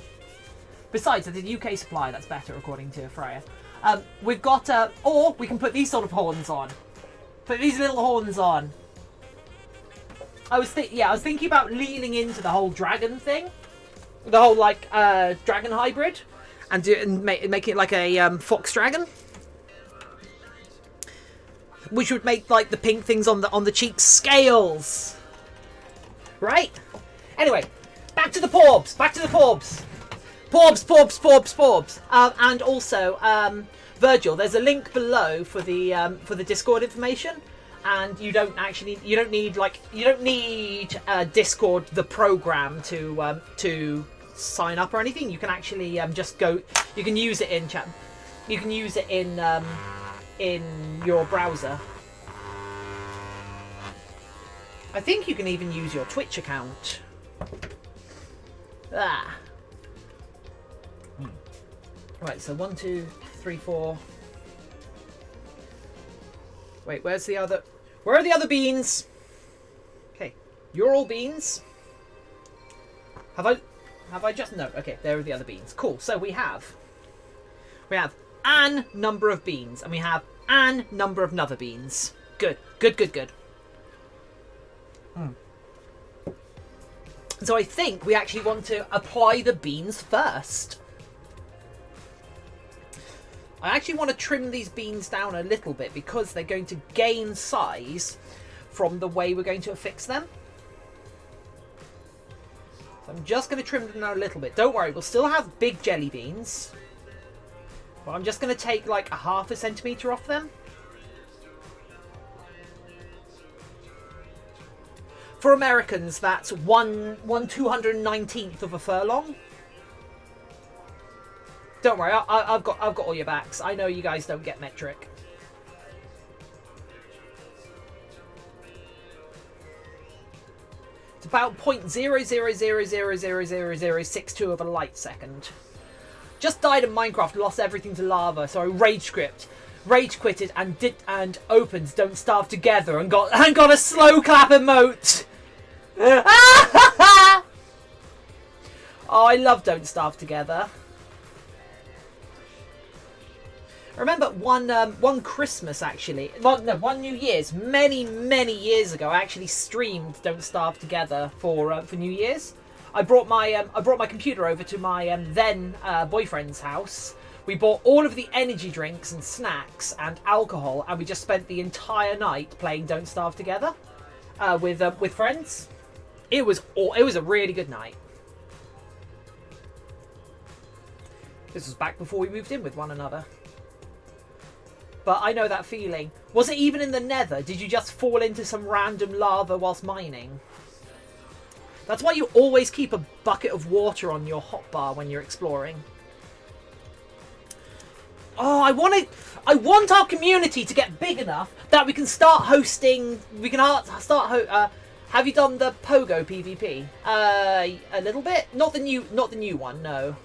Besides, it's a UK supply. That's better, according to Freya. We've got, or we can put these sort of horns on. Put these little horns on. I was thinking about leaning into the whole dragon thing, the whole like dragon hybrid, and make it like a fox dragon, which would make like the pink things on the cheeks scales, right? Anyway, back to the Porbs. Porbs. And also, Virgil, there's a link below for the Discord information, and you don't need Discord the program to sign up or anything. You can actually just go. You can use it in chat. You can use it in your browser. I think you can even use your Twitch account. Right, so 1, 2, 3, 4. Wait, where are the other beans? Okay, you're all beans. Have I just, no, okay, there are the other beans. Cool, so we have an number of beans, and we have an number of nether beans. Good. So I think we actually want to apply the beans first. I actually want to trim these beans down a little bit because they're going to gain size from the way we're going to affix them. So I'm just going to trim them down a little bit. Don't worry, we'll still have big jelly beans. But I'm just going to take like a ½ centimetre off them. For Americans, that's 1/219th of a furlong. Don't worry, I've got all your backs. I know you guys don't get metric. It's about 0.00000062 of a light second. Just died in Minecraft, lost everything to lava, so I rage quitted and opened Don't Starve Together and got a slow clap emote. Oh, I love Don't Starve Together. I remember one Christmas actually, one New Year's, many years ago. I actually streamed Don't Starve Together for New Year's. I brought my computer over to my then boyfriend's house. We bought all of the energy drinks and snacks and alcohol, and we just spent the entire night playing Don't Starve Together with friends. It was a really good night. This was back before we moved in with one another. But I know that feeling. Was it even in the nether? Did you just fall into some random lava whilst mining? That's why you always keep a bucket of water on your hotbar when you're exploring. Oh, I want our community to get big enough that we can start hosting. We can have you done the Pogo PvP? A little bit. Not the new one. No.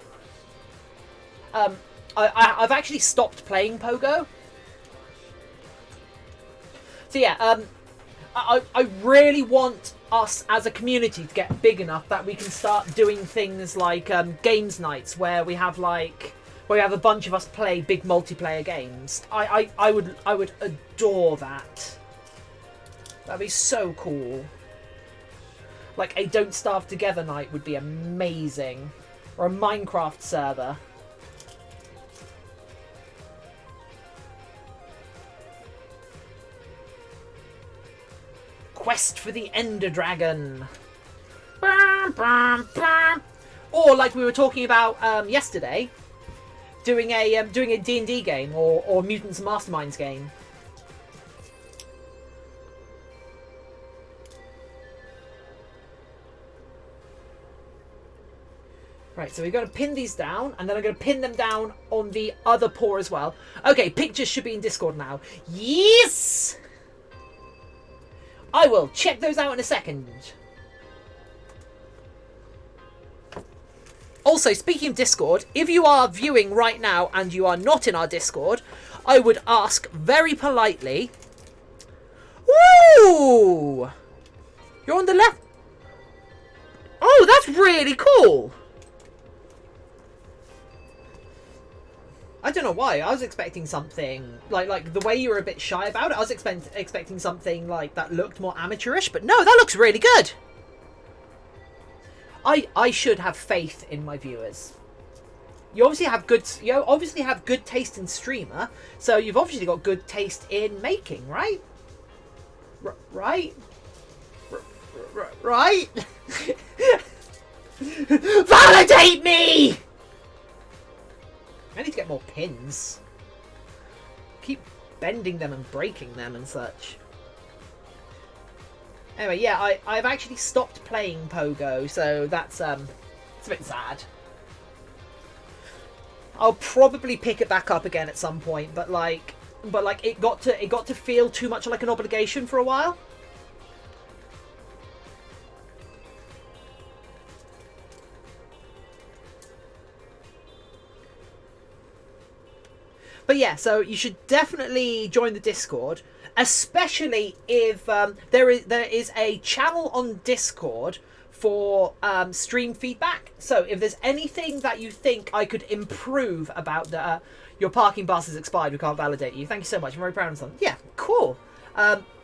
I've actually stopped playing Pogo. So yeah, I really want us as a community to get big enough that we can start doing things like games nights where we have a bunch of us play big multiplayer games. I would adore that. That'd be so cool. Like a Don't Starve Together night would be amazing. Or a Minecraft server. Quest for the Ender Dragon. Or like we were talking about yesterday, doing a D&D game or Mutants and Masterminds game. Right, so we've got to pin these down, and then I'm going to pin them down on the other paw as well. Okay, pictures should be in Discord now. Yes! I will check those out in a second. Also, speaking of Discord, if you are viewing right now and you are not in our Discord, I would ask very politely... Woo! You're on the left... Oh, that's really cool! I don't know why. I was expecting something like the way you were a bit shy about it. I was expecting something like that looked more amateurish, but no, that looks really good. I should have faith in my viewers. You obviously have good taste in streamer, so you've obviously got good taste in making, right? Right? Right? Validate me! I need to get more pins. Keep bending them and breaking them and such. Anyway, yeah, I've actually stopped playing Pogo, so that's it's a bit sad. I'll probably pick it back up again at some point, but it got to feel too much like an obligation for a while. But yeah, so you should definitely join the Discord, especially if there is a channel on Discord for stream feedback. So if there's anything that you think I could improve about your parking pass is expired, we can't validate you. Thank you so much. I'm very proud of something. Yeah, cool.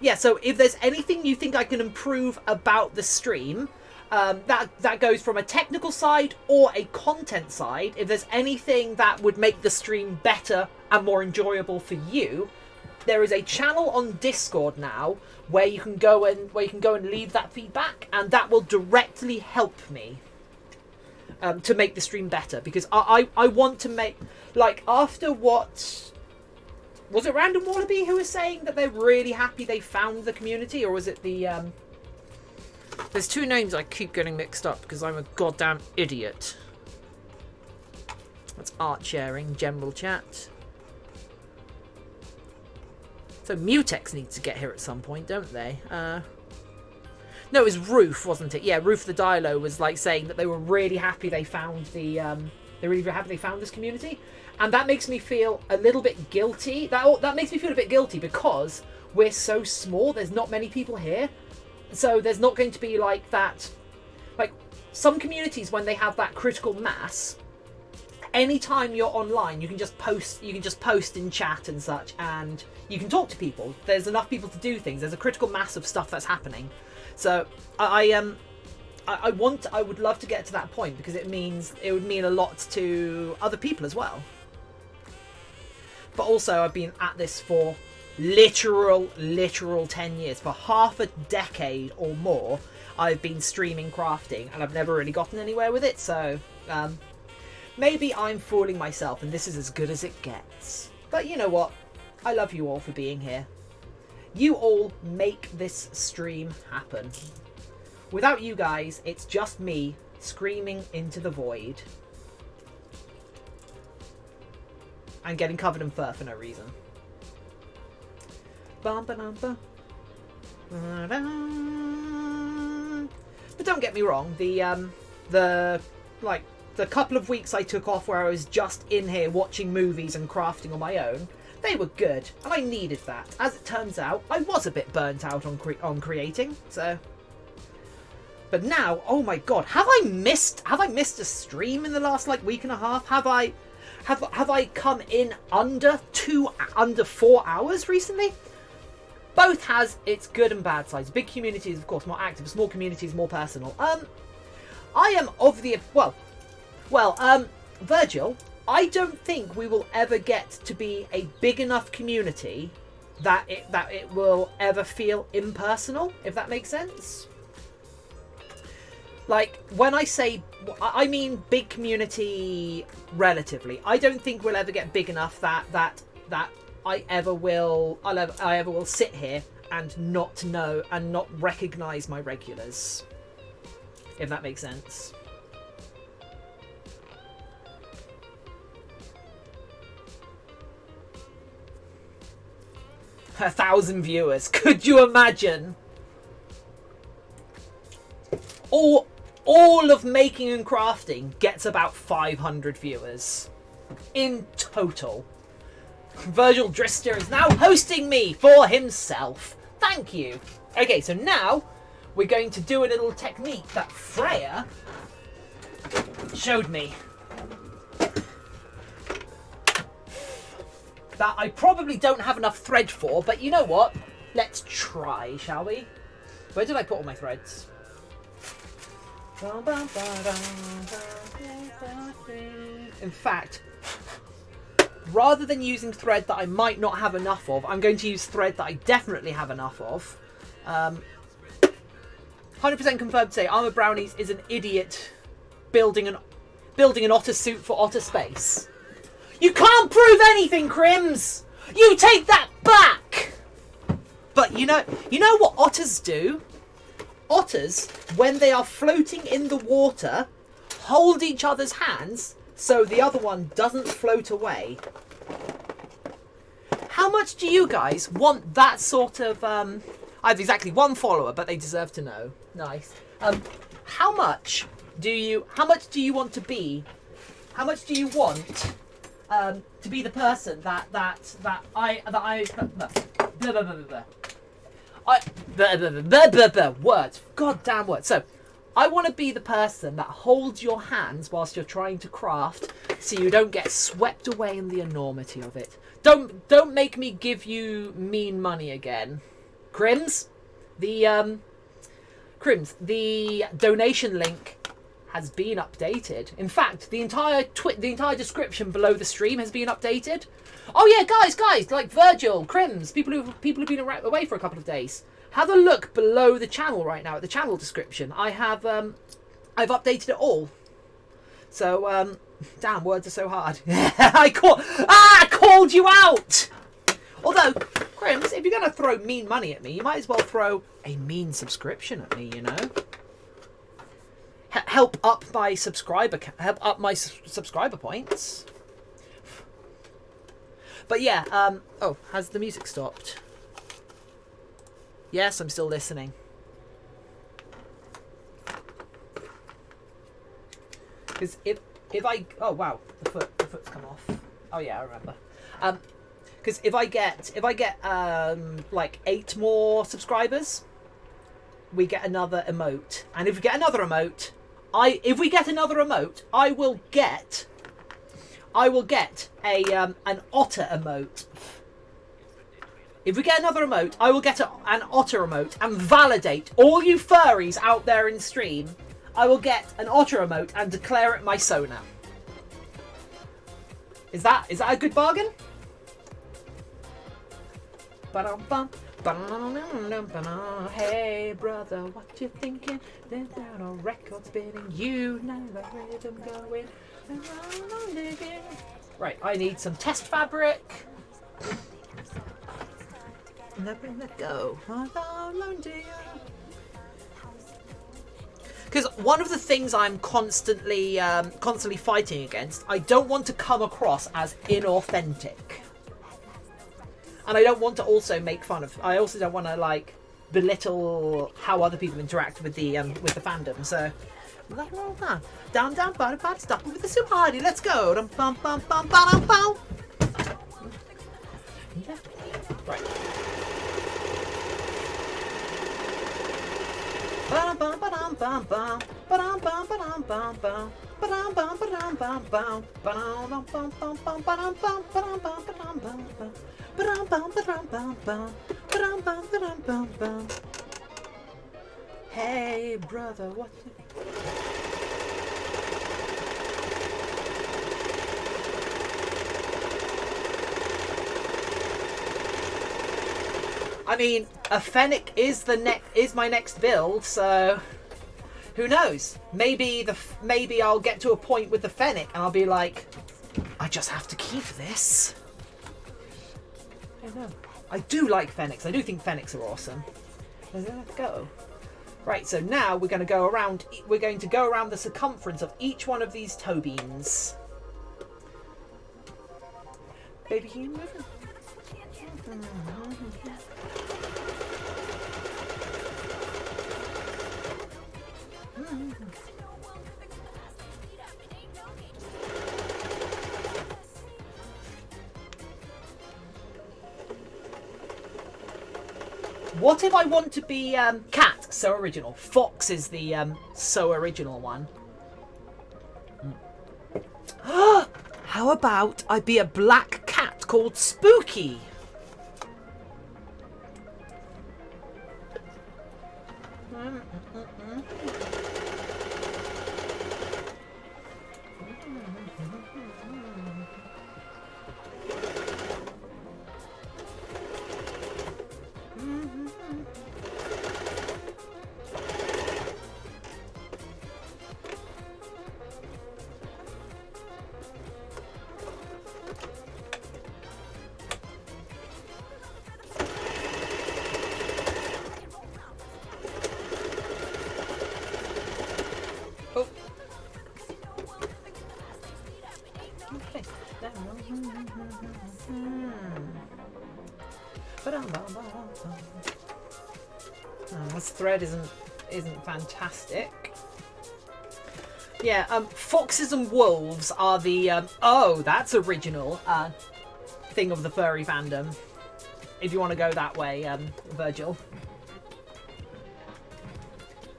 Yeah, so if there's anything you think I can improve about the stream, that goes from a technical side or a content side. If there's anything that would make the stream better and more enjoyable for you, there is a channel on Discord now where you can go and leave that feedback, and that will directly help me to make the stream better, because I want to make, like, after what was it, Random Wallaby who was saying that they're really happy they found the community, or was it the there's two names I keep getting mixed up because I'm a goddamn idiot. That's art sharing, general chat. So Mutex needs to get here at some point, don't they? No, it was Roof, wasn't it? Yeah, Roof the Dilo was like saying that they were really happy they found this community, and that makes me feel a little bit guilty. That makes me feel a bit guilty because we're so small. There's not many people here, so there's not going to be like that. Like some communities, when they have that critical mass, anytime you're online, you can just post in chat and such, and you can talk to people. There's enough people to do things. There's a critical mass of stuff that's happening. So I would love to get to that point, because it would mean a lot to other people as well. But also, I've been at this for literal 10 years. For half a decade or more, I've been streaming crafting, and I've never really gotten anywhere with it. So maybe I'm fooling myself, and this is as good as it gets. But you know what? I love you all for being here. You all make this stream happen. Without you guys, it's just me screaming into the void. And getting covered in fur for no reason. But don't get me wrong, the the couple of weeks I took off where I was just in here watching movies and crafting on my own, they were good, and I needed that. As it turns out, I was a bit burnt out on creating, so. But now, oh my god, have I missed a stream in the last like week and a half? Have I come in under 4 hours recently? Both has its good and bad sides. Big community is of course more active, small community is more personal. I am of the Virgil, I don't think we will ever get to be a big enough community that it will ever feel impersonal, if that makes sense. Like, when I say, I mean big community relatively. I don't think we'll ever get big enough that I ever will sit here and not know and not recognise my regulars, if that makes sense. A 1,000 viewers. Could you imagine? All of making and crafting gets about 500 viewers in total. Virgil Drister is now hosting me for himself. Thank you. Okay, so now we're going to do a little technique that Freya showed me. That I probably don't have enough thread for, but you know what? Let's try, shall we? Where did I put all my threads? In fact, rather than using thread that I might not have enough of, I'm going to use thread that I definitely have enough of. 100% confirmed to say Armour Brownies is an idiot building an otter suit for otter space. You can't prove anything, Crims! You take that back! But you know what otters do? Otters, when they are floating in the water, hold each other's hands so the other one doesn't float away. How much do you guys want that sort of... I have exactly one follower, but they deserve to know. Nice. How much do you want to be? How much do you want to be the person that I words, goddamn words. So, I want to be the person that holds your hands whilst you're trying to craft, so you don't get swept away in the enormity of it. Don't make me give you mean money again, Crims. The donation link has been updated. In fact, the entire description below the stream has been updated. Oh yeah, guys, like Virgil, Crims, people who've been away for a couple of days. Have a look below the channel right now at the channel description. I've updated it all. So damn, words are so hard. I called you out. Although, Crims, if you're gonna throw mean money at me, you might as well throw a mean subscription at me, you know. Help up my subscriber points. But yeah, oh, has the music stopped? Yes, I'm still listening. Because if I, oh wow, the foot's come off. Oh yeah, I remember. Because if I get like 8 more subscribers, we get another emote, and if we get another emote, I will get a an otter emote. If we get another emote, I will get an otter emote and validate all you furries out there in stream. I will get an otter emote and declare it my Sona. Is that a good bargain? Hey brother, what you thinking? There's down a record spinning, you know the rhythm going. Right, I need some test fabric. Let go. Because one of the things I'm constantly fighting against, I don't want to come across as inauthentic. And I don't want to also make fun of. I also don't want to like belittle how other people interact with the fandom. So Down, down, bada, bada, stop with the super hardy. Let's go. Dum, bum, bum, bum, bum, bum. Right. Bum, bum, bum, bum, bum. Bum, bum, bum, bum, bum. Bum, bum, bum, bum, bum. Bum, bum, bum, bum, bum, bum. Bum, bum, bum, bum, bum. Bum, bum, bum, bum, bum. Bum, bum, bum, bum, bum. Hey, brother, what? I mean, a Fennec is my next build, so who knows? Maybe I'll get to a point with the Fennec and I'll be like, I just have to keep this. I don't know. I do like Fennecs. I do think Fennecs are awesome. Let's go. Right, so now we're going to go around. We're going to go around the circumference of each one of these toe beans. Baby, can you move? What if I want to be cat? So original. Fox is the so original one. How about I be a black cat called Spooky? This thread isn't fantastic. Yeah, foxes and wolves are the oh, that's original thing of the furry fandom. If you want to go that way, Virgil.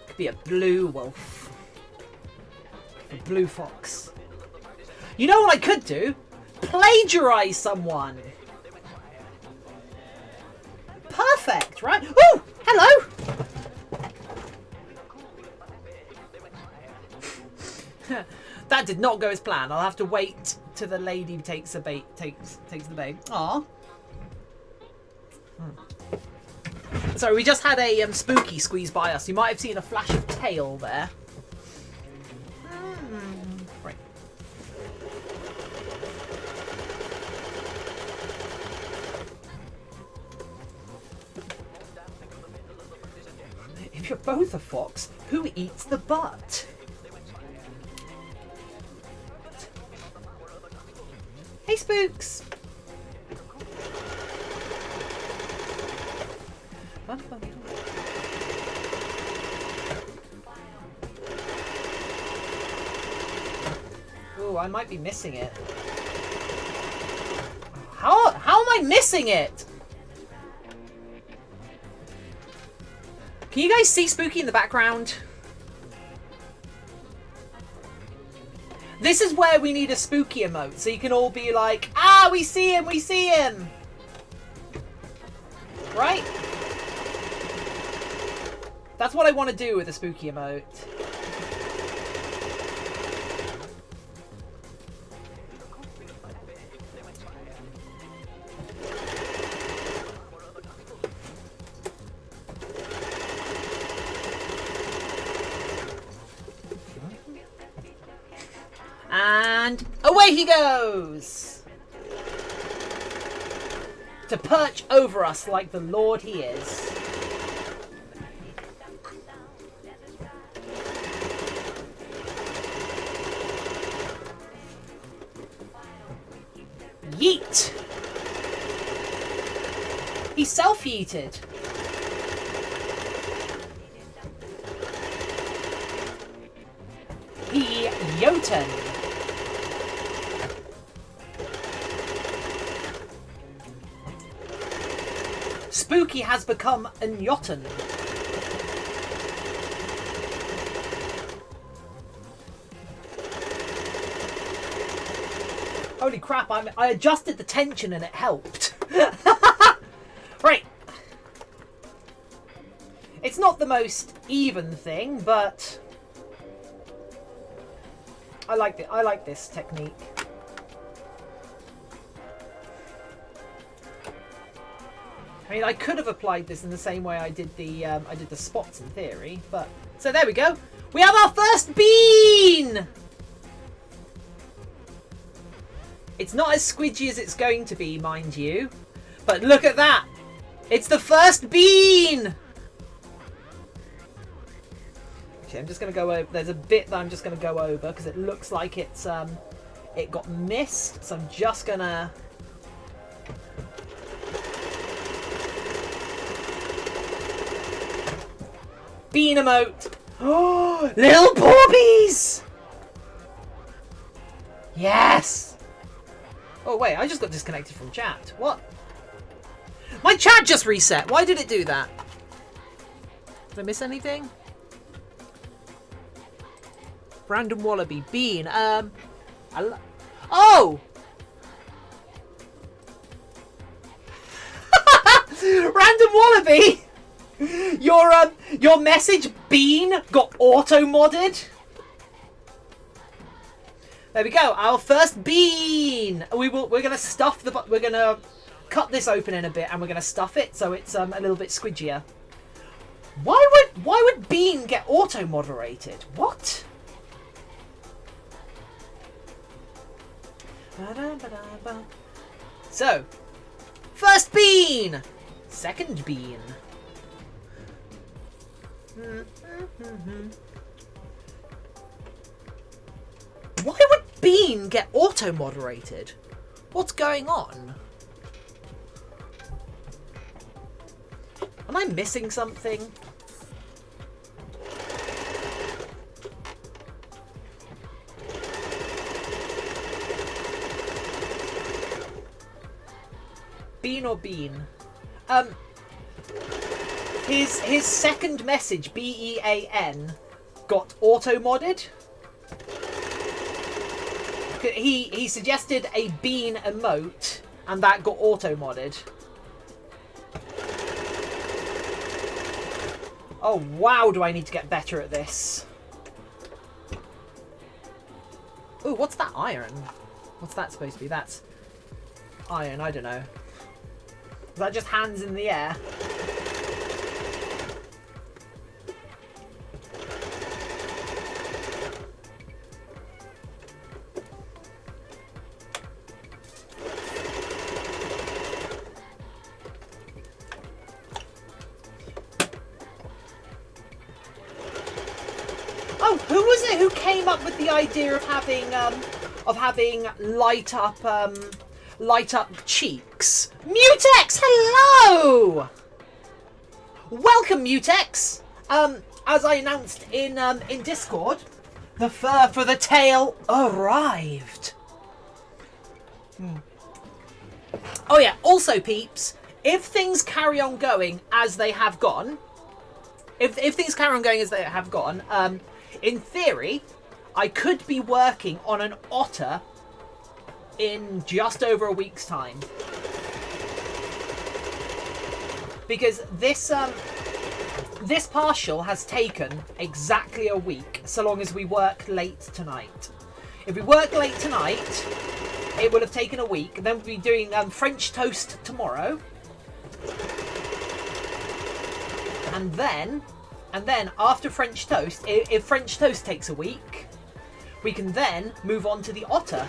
Could be a blue wolf. A blue fox. You know what I could do? Plagiarize someone. Perfect, right? Oh, hello. That did not go as planned. I'll have to wait till the lady takes the bait. Takes the bait. Aw. Sorry, we just had a spooky squeeze by us. You might have seen a flash of tail there. Right. If you're both a fox, who eats the butt? Hey, Spooks! Ooh, I might be missing it. How am I missing it? Can you guys see Spooky in the background? This is where we need a spooky emote, so you can all be like, ah, we see him, we see him! Right? That's what I want to do with a spooky emote. And away he goes! To perch over us like the Lord he is. Yeet! He self-yeeted. Jotun. Spooky has become a Jotun. Holy crap, I adjusted the tension and it helped. Right. It's not the most even thing, but I like this technique. I mean, I could have applied this in the same way I did the spots in theory, but so there we go. We have our first bean. It's not as squidgy as it's going to be, mind you, but look at that. It's the first bean. Okay, I'm just going to go over. There's a bit that I'm just going to go over because it looks like it got missed. So I'm just going to. Bean emote. Oh, little porbies. Yes. Oh wait, I just got disconnected from chat. What? My chat just reset. Why did it do that? Did I miss anything? Random wallaby bean. Oh! Random wallaby. Your message bean got auto modded. There we go. Our first bean. We're gonna stuff the. We're gonna cut this open in a bit, and we're gonna stuff it so it's a little bit squidgier. Why would bean get auto moderated? What? So, first bean, second bean. Why would bean get auto-moderated? What's going on? Am I missing something? Bean or bean? His second message, BEAN, got auto-modded. He suggested a bean emote, and that got auto-modded. Oh wow, do I need to get better at this. Ooh, what's that iron? What's that supposed to be? That's iron, I don't know. Is that just hands in the air? Oh, who was it who came up with the idea of having light up cheeks? Mutex, hello! Welcome, Mutex. As I announced in Discord, the fur for the tail arrived. Oh yeah, also peeps, if things carry on going as they have gone, if things carry on going as they have gone, in theory, I could be working on an otter in just over a week's time. Because this partial has taken exactly a week, so long as we work late tonight. If we work late tonight, it will have taken a week, and then we'll be doing French toast tomorrow. And then after French toast, if French toast takes a week, we can then move on to the otter.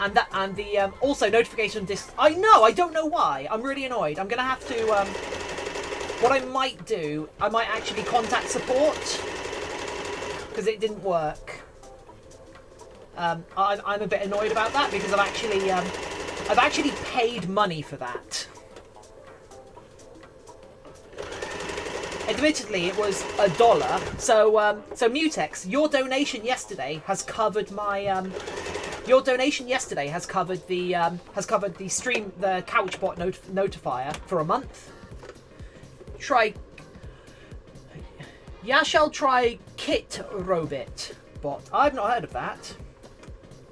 And the also notification disc. I know, I don't know why. I'm really annoyed. I'm gonna have to. What I might do, I might actually contact support because it didn't work. I'm a bit annoyed about that because I've actually paid money for that. Admittedly, it was $1. So, so Mutex, your donation yesterday has covered my your donation yesterday has covered the stream, the Couchbot notifier for a month. Try. Yeah, shall try Kit Robit bot. I've not heard of that.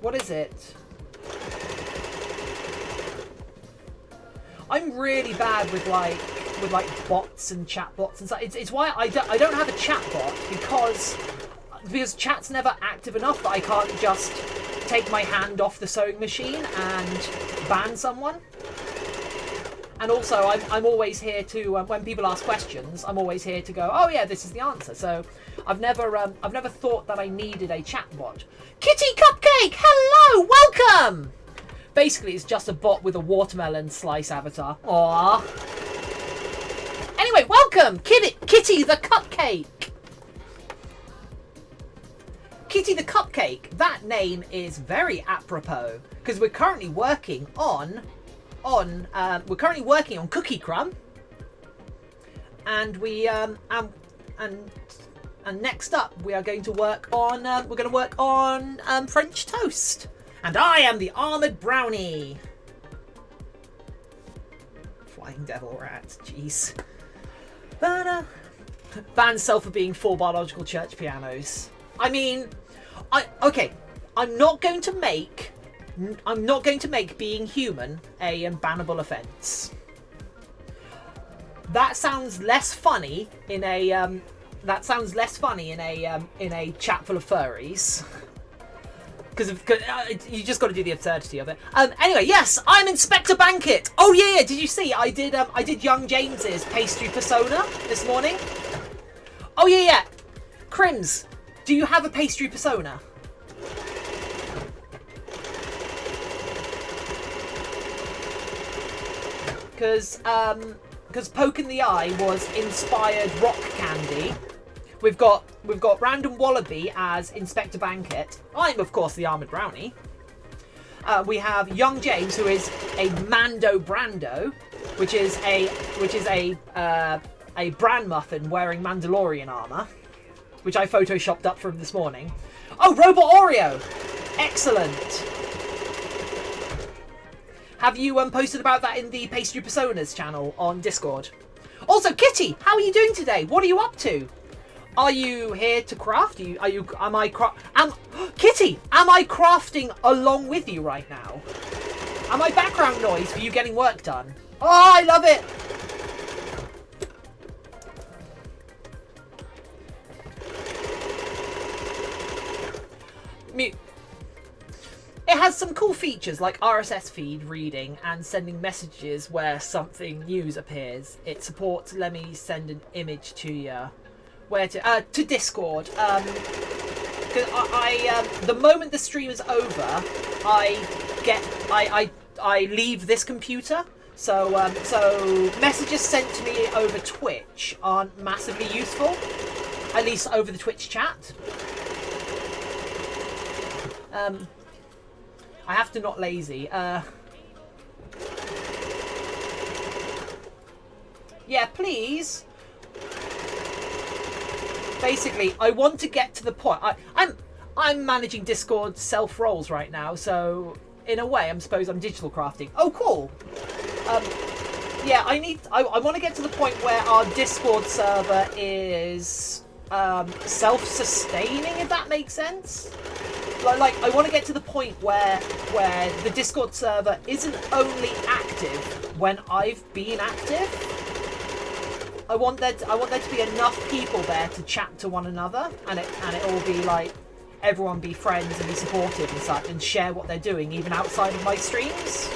What is it? I'm really bad with like bots and chatbots and stuff. It's why I don't have a chatbot because chat's never active enough that I can't just take my hand off the sewing machine and ban someone. And also, I'm always here to when people ask questions, I'm always here to go, oh yeah, this is the answer. So I've never thought that I needed a chatbot. Kitty Cupcake, hello, welcome. Basically, it's just a bot with a watermelon slice avatar. Aww. Anyway, welcome, Kitty the Cupcake. Kitty the Cupcake. That name is very apropos because we're currently working on Cookie Crumb, and and next up we are going to work on French toast. And I am the armored brownie. Flying devil rat, jeez. Ban self for being 4 biological church pianos. I mean, I'm not going to make being human a bannable offence. That sounds less funny in a chat full of furries. Because you just got to do the absurdity of it. Anyway, yes, I'm Inspector Banquet. Oh yeah, did you see? I did Young James's pastry persona this morning. Oh yeah. Crims, do you have a pastry persona? Because Poke in the Eye was inspired rock candy. We've got Random Wallaby as Inspector Banquet. I'm of course the armored brownie. We have Young James, who is a Mando Brando, which is a bran muffin wearing Mandalorian armor, which I photoshopped up from this morning. Oh, Robot Oreo, excellent. Have you posted about that in the Pastry Personas channel on Discord? Also, Kitty, how are you doing today? What are you up to? Are you here to craft? Kitty, am I crafting along with you right now? Am I background noise for you getting work done? Oh, I love it. It has some cool features like RSS feed reading and sending messages where something news appears. It supports let me send an image to you. Where to Discord. Because the moment the stream is over, I leave this computer. So messages sent to me over Twitch aren't massively useful, at least over the Twitch chat. I have to not lazy. Yeah, please. Basically, I want to get to the point. I'm managing Discord self roles right now, so in a way, I suppose I'm digital crafting. Oh, cool. Yeah, I want to get to the point where our Discord server is self-sustaining, if that makes sense. Like I want to get to the point where the Discord server isn't only active when I've been active. I want there to be enough people there to chat to one another, and it all be like everyone be friends and be supportive and such, and share what they're doing even outside of my streams.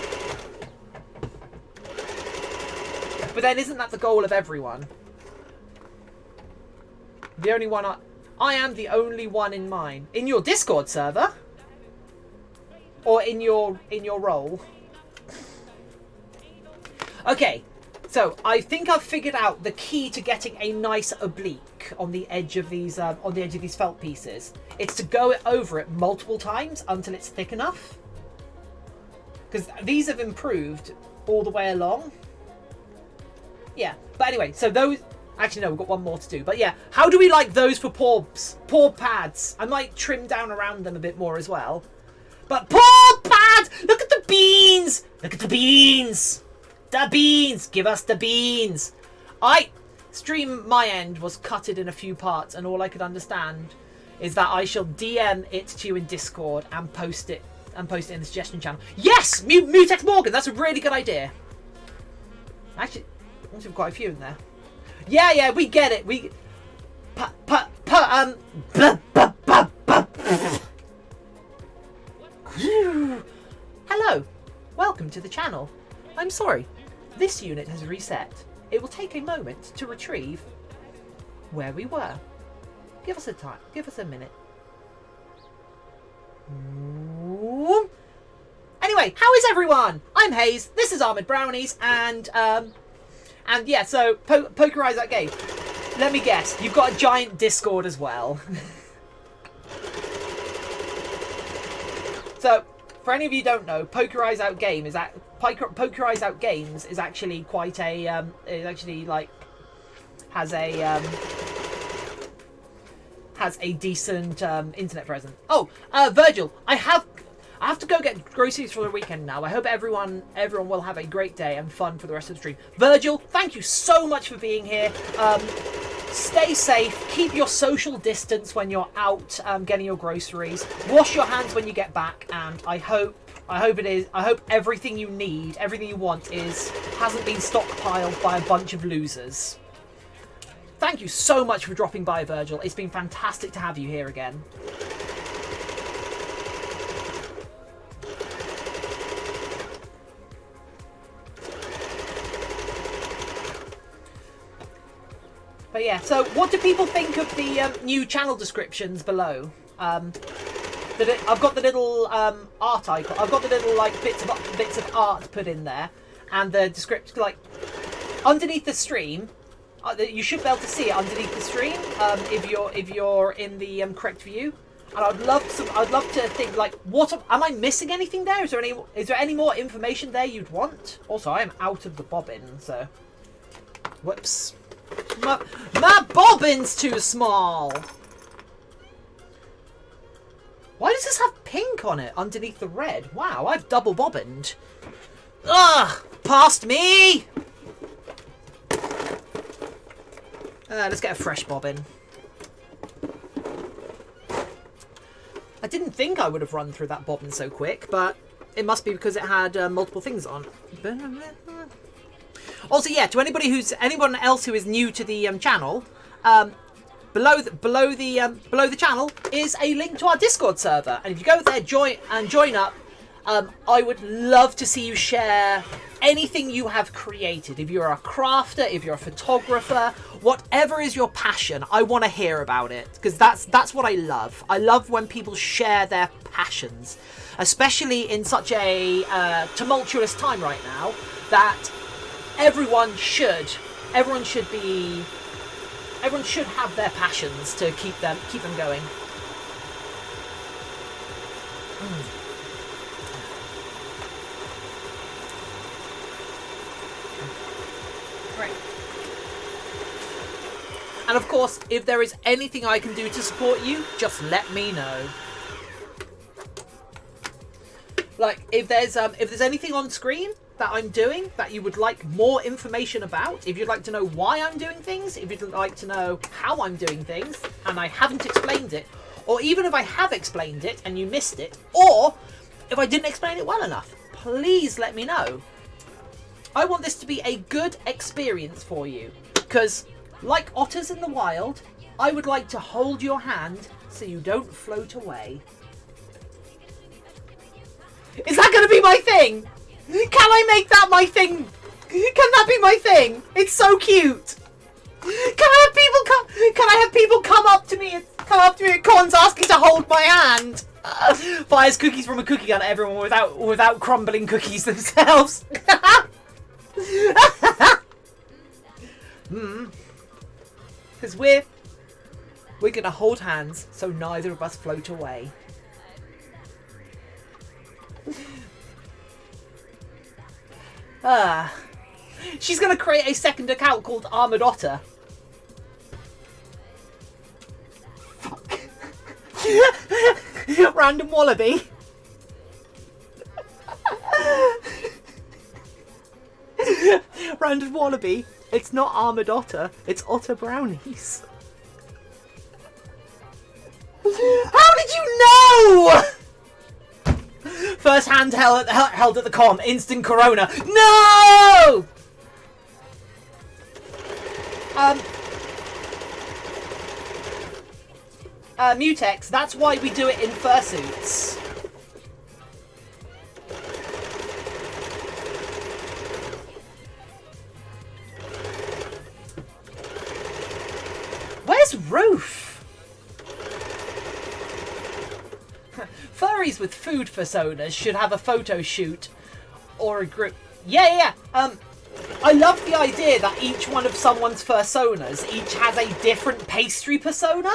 But then isn't that the goal of everyone? The only one I am the only one in mine. In your Discord server? Or in your role? Okay. So I think I've figured out the key to getting a nice oblique on the edge of these felt pieces. It's to go over it multiple times until it's thick enough. Because these have improved all the way along. Yeah, but anyway, so Actually, no, we've got one more to do. But yeah, how do we like those for paw pads? I might trim down around them a bit more as well. But paw pads! Look at the beans! Look at the beans! The beans! Give us the beans! Stream my end was cutted in a few parts, and all I could understand is that I shall DM it to you in Discord and post it in the suggestion channel. Yes! Mutex Morgan! That's a really good idea. Actually, there's quite a few in there. Yeah, we get it. Hello. Welcome to the channel. I'm sorry. This unit has reset. It will take a moment to retrieve where we were. Give us a time. Give us a minute. Anyway, how is everyone? I'm Hayze. This is Armored Brownies, and yeah, so Poker Eyes Out Game. Let me guess, you've got a giant Discord as well. So, for any of you who don't know, Poker Eyes Out Games is actually quite a has a decent internet presence. Oh, Virgil, I have to go get groceries for the weekend now. I hope everyone will have a great day and fun for the rest of the stream. Virgil, thank you so much for being here. Stay safe. Keep your social distance when you're out getting your groceries. Wash your hands when you get back, and I hope everything you need, everything you want hasn't been stockpiled by a bunch of losers. Thank you so much for dropping by, Virgil. It's been fantastic to have you here again. But yeah, so what do people think of the new channel descriptions below? I've got the little art icon. I've got the little like bits of art put in there, and the description like underneath the stream. You should be able to see it underneath the stream if you're in the correct view. And I'd love to think like, am I missing anything there? Is there any more information there you'd want? Also, I am out of the bobbin, so whoops. My bobbin's too small. Why does this have pink on it underneath the red? Wow, I've double bobbined. Ugh, past me. Let's get a fresh bobbin. I didn't think I would have run through that bobbin so quick, but it must be because it had multiple things on. Also, yeah, to anyone else who is new to the channel, below the channel is a link to our Discord server, and if you go there, join up. I would love to see you share anything you have created. If you're a crafter, if you're a photographer, whatever is your passion, I want to hear about it, because that's what I love. I love when people share their passions, especially in such a tumultuous time right now that everyone should have their passions to keep them going. Right. And of course, if there is anything I can do to support you, just let me know. Like, if there's anything on screen that I'm doing that you would like more information about, if you'd like to know why I'm doing things, if you'd like to know how I'm doing things and I haven't explained it, or even if I have explained it and you missed it, or if I didn't explain it well enough, please let me know. I want this to be a good experience for you, because like otters in the wild, I would like to hold your hand so you don't float away. Is that going to be my thing? Can I make that my thing? Can that be my thing? It's so cute. Can I have people come up to me at cons asking to hold my hand? Fires cookies from a cookie gun at everyone without crumbling cookies themselves. Because we're gonna hold hands so neither of us float away. She's gonna create a second account called Armored Otter. Random wallaby. Random wallaby. It's not armoured otter, it's otter brownies. How did you know? First hand held at the com. Instant corona. No! Mutex, that's why we do it in fursuits. Where's Roof? Furries with food personas should have a photo shoot or a group. Yeah. I love the idea that each one of someone's personas each has a different pastry persona.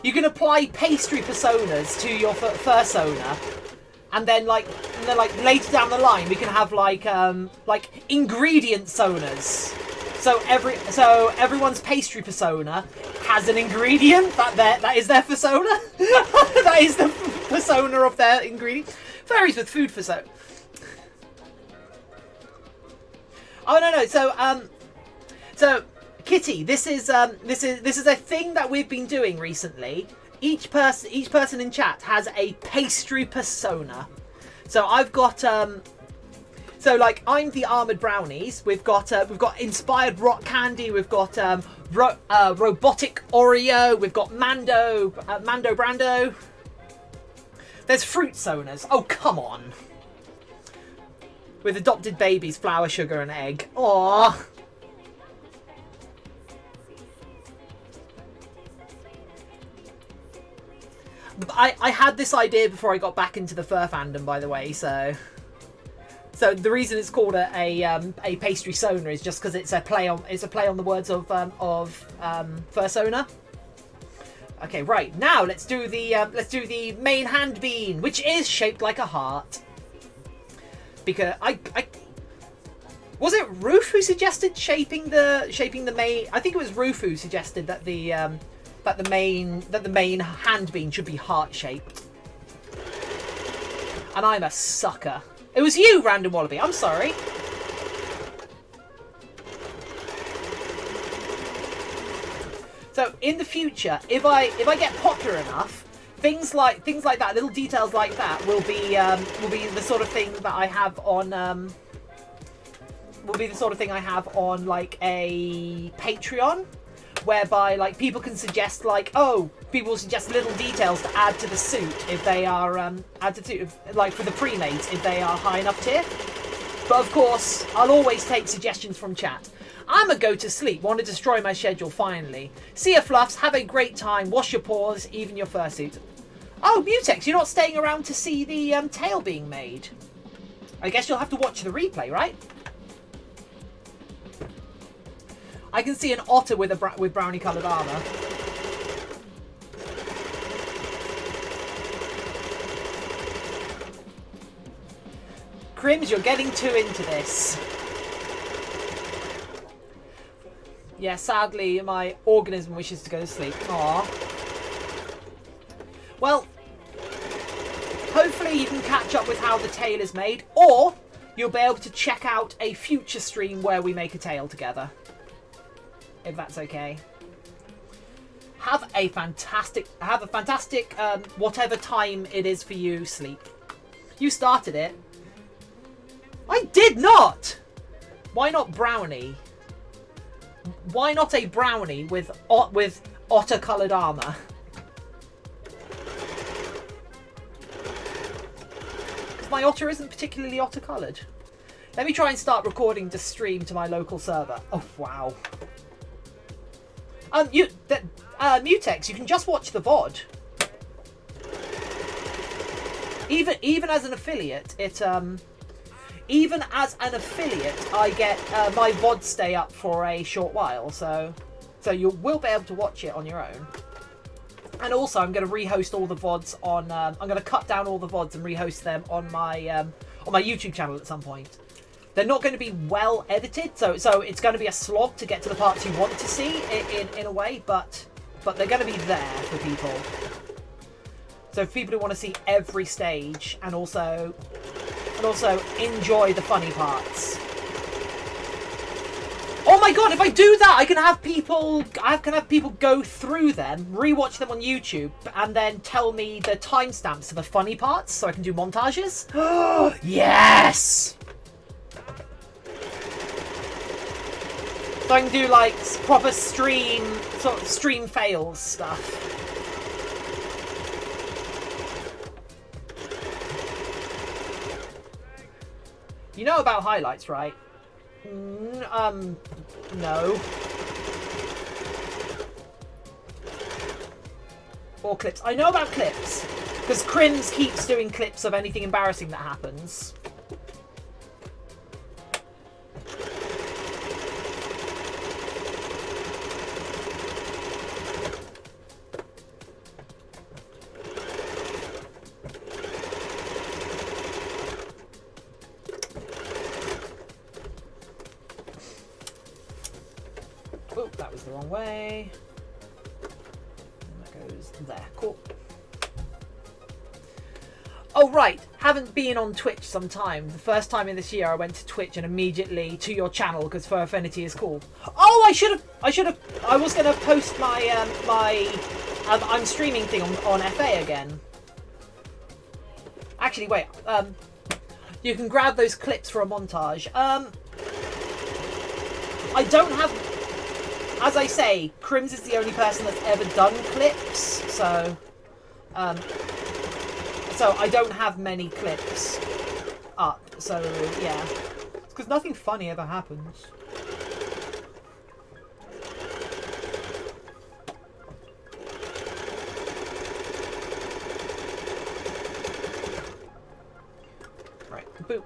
You can apply pastry personas to your fursona, and then later down the line we can have like ingredient sonas. So everyone's pastry persona has an ingredient that is their persona. That is the persona of their ingredient. Furries with food persona. Oh no. So Kitty, this is a thing that we've been doing recently. Each person in chat has a pastry persona. So I've got so like I'm the armored brownies. We've got inspired rock candy. We've got robotic Oreo. We've got Mando Brando. There's fruit sonas. Oh come on. With adopted babies, flour, sugar, and egg. Aww. I had this idea before I got back into the fur fandom, by the way. So the reason it's called a pastry sona is just because it's a play on the words of fursona. Okay, right now let's do the main hand bean, which is shaped like a heart. Because was it Roof who suggested shaping the main? I think it was Roof who suggested that the main hand bean should be heart shaped. And I'm a sucker. It was you, Random Wallaby. I'm sorry. So in the future, if I get popular enough, things like that, little details like that, will be the sort of thing that I have on like a Patreon, whereby like people can suggest people suggest little details to add to the suit if they are like for the pre-mates if they are high enough tier. But of course, I'll always take suggestions from chat. I'ma go to sleep. Want to destroy my schedule finally. See ya, Fluffs. Have a great time. Wash your paws, even your fursuit. Oh, Mutex, you're not staying around to see the tail being made. I guess you'll have to watch the replay, right? I can see an otter with brownie-coloured armour. Crims, you're getting too into this. Yeah, sadly, my organism wishes to go to sleep. Aww. Well, hopefully you can catch up with how the tail is made, or you'll be able to check out a future stream where we make a tail together. If that's okay. Have a fantastic whatever time it is for you, sleep. You started it. I did not! Why not brownie? Why not a brownie with otter-coloured armour? My otter isn't particularly otter-coloured. Let me try and start recording to stream to my local server. Oh, wow. Mutex, you can just watch the VOD. Even as an affiliate, I get my VOD stay up for a short while, so you will be able to watch it on your own. And also, I'm going to rehost all the VODs on. I'm going to cut down all the VODs and rehost them on my YouTube channel at some point. They're not going to be well edited, so it's going to be a slog to get to the parts you want to see in a way. But but they're going to be there for people. So for people who want to see every stage and also enjoy the funny parts. Oh my god, if I do that, I can have people go through them, rewatch them on YouTube, and then tell me the timestamps for the funny parts so I can do montages. Yes! So I can do like proper stream fails stuff. You know about highlights, right? No. Or clips. I know about clips. Because Crims keeps doing clips of anything embarrassing that happens. Oh, that was the wrong way. And that goes there. Cool. Oh, right. Haven't been on Twitch some time. The first time in this year I went to Twitch and immediately to your channel because Fur Affinity is cool. Oh, I was going to post my, I'm streaming thing on FA again. Actually, wait. You can grab those clips for a montage. I don't have... As I say, Crims is the only person that's ever done clips, so I don't have many clips up, so yeah. It's because nothing funny ever happens. Right, boop.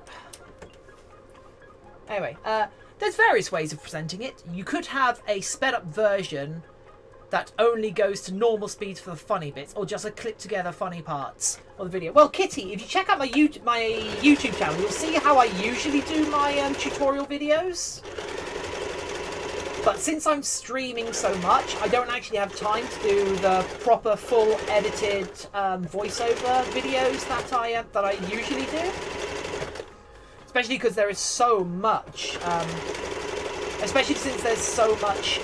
Anyway, there's various ways of presenting it. You could have a sped up version that only goes to normal speeds for the funny bits, or just a clip together funny parts of the video. Well, Kitty, if you check out my YouTube channel, you'll see how I usually do my tutorial videos. But since I'm streaming so much, I don't actually have time to do the proper full edited voiceover videos that I usually do. Especially because there is so much, especially since there's so much,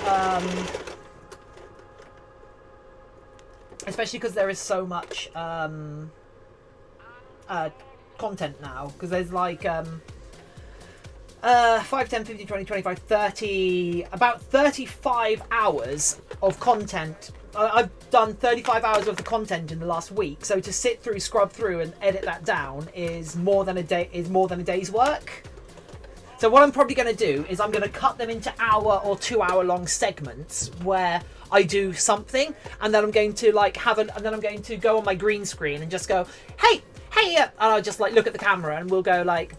content now. Because there's like 5, 10, 15, 20, 25, 30, about 35 hours of content. I've done 35 hours worth of content in the last week, so to sit through, scrub through, and edit that down is more than a day's work. So what I'm probably going to do is I'm going to cut them into hour or 2 hour long segments where I do something, and then I'm going to I'm going to go on my green screen and just go, hey, and I'll just like look at the camera and we'll go like,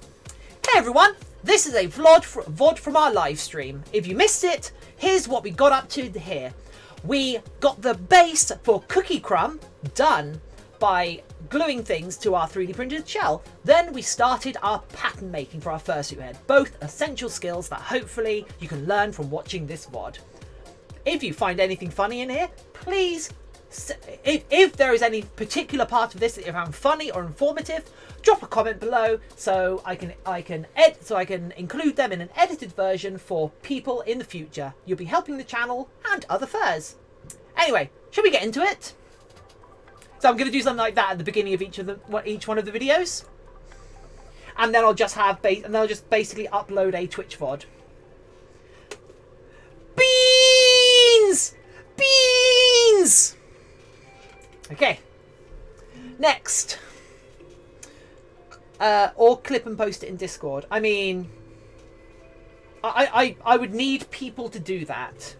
hey everyone, this is a VOD from our live stream. If you missed it, here's what we got up to here. We got the base for Cookie Crumb done by gluing things to our 3D printed shell. Then we started our pattern making for our fursuit head. Both essential skills that hopefully you can learn from watching this VOD. If you find anything funny in here, please, if there is any particular part of this that you found funny or informative, drop a comment below so I can include them in an edited version for people in the future. You'll be helping the channel and other furs. Anyway, should we get into it? So I'm going to do something like that at the beginning of each one of the videos, and then I'll just basically upload a Twitch VOD. Beans. Okay. Next. Or clip and post it in Discord. I mean, I would need people to do that.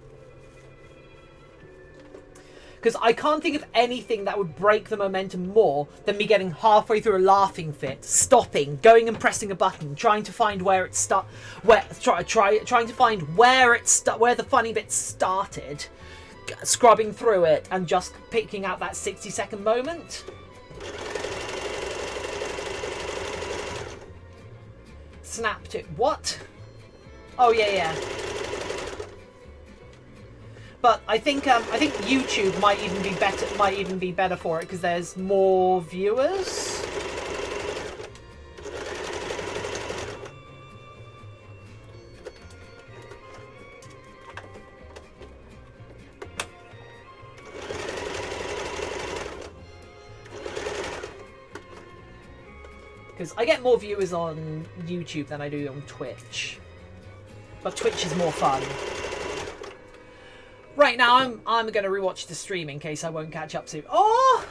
Because I can't think of anything that would break the momentum more than me getting halfway through a laughing fit, stopping, going and pressing a button, trying to find where it trying to find where the funny bit started, scrubbing through it, and just picking out that 60-second moment. Snapped it. What? Oh, yeah. But I think YouTube might even be better for it because there's more viewers. Because I get more viewers on YouTube than I do on Twitch. But Twitch is more fun. Right now, I'm going to rewatch the stream in case I won't catch up soon. Oh!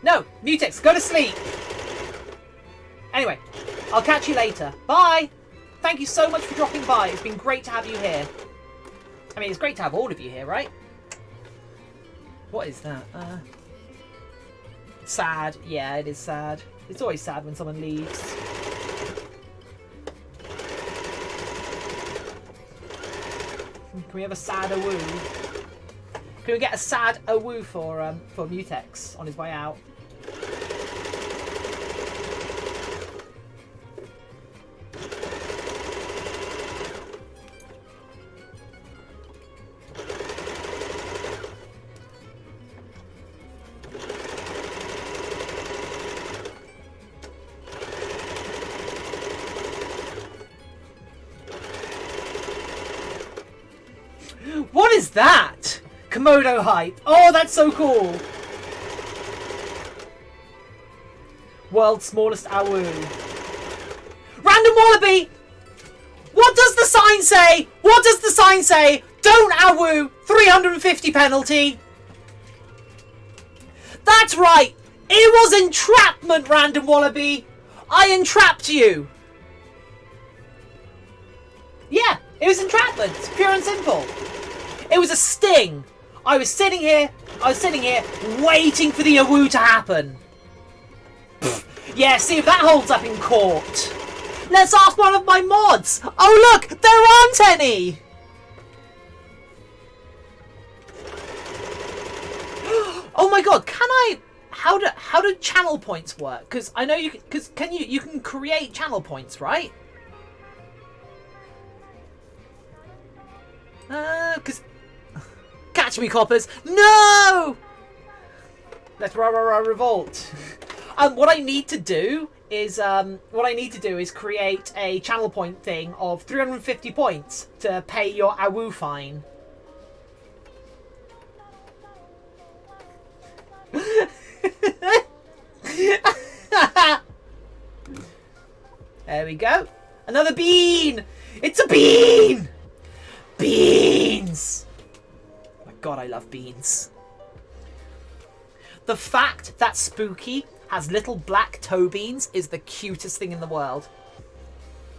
No! Mutex, go to sleep! Anyway, I'll catch you later. Bye! Thank you so much for dropping by. It's been great to have you here. I mean, it's great to have all of you here, right? What is that? Sad. Yeah, it is sad. It's always sad when someone leaves. Can we have a sad awoo? Can we get a sad awoo for Mutex on his way out? What is that? Komodo hype. Oh, that's so cool. World's smallest awoo. Random Wallaby! What does the sign say? What does the sign say? Don't awoo. 350 penalty. That's right. It was entrapment, Random Wallaby. I entrapped you. Yeah, it was entrapment. It's pure and simple. It was a sting. I was sitting here waiting for the awoo to happen. Pfft. Yeah, see if that holds up in court. Let's ask one of my mods. Oh look, there aren't any. Oh my god, can I? How do channel points work? Because I know you can. You can create channel points, right? Because catch me, coppers! No! Let's revolt. What I need to do is create a channel point thing of 350 points to pay your awoo fine. There we go. Another bean. It's a bean. Beans. Oh my god, I love beans. The fact that Spooky has little black toe beans is the cutest thing in the world.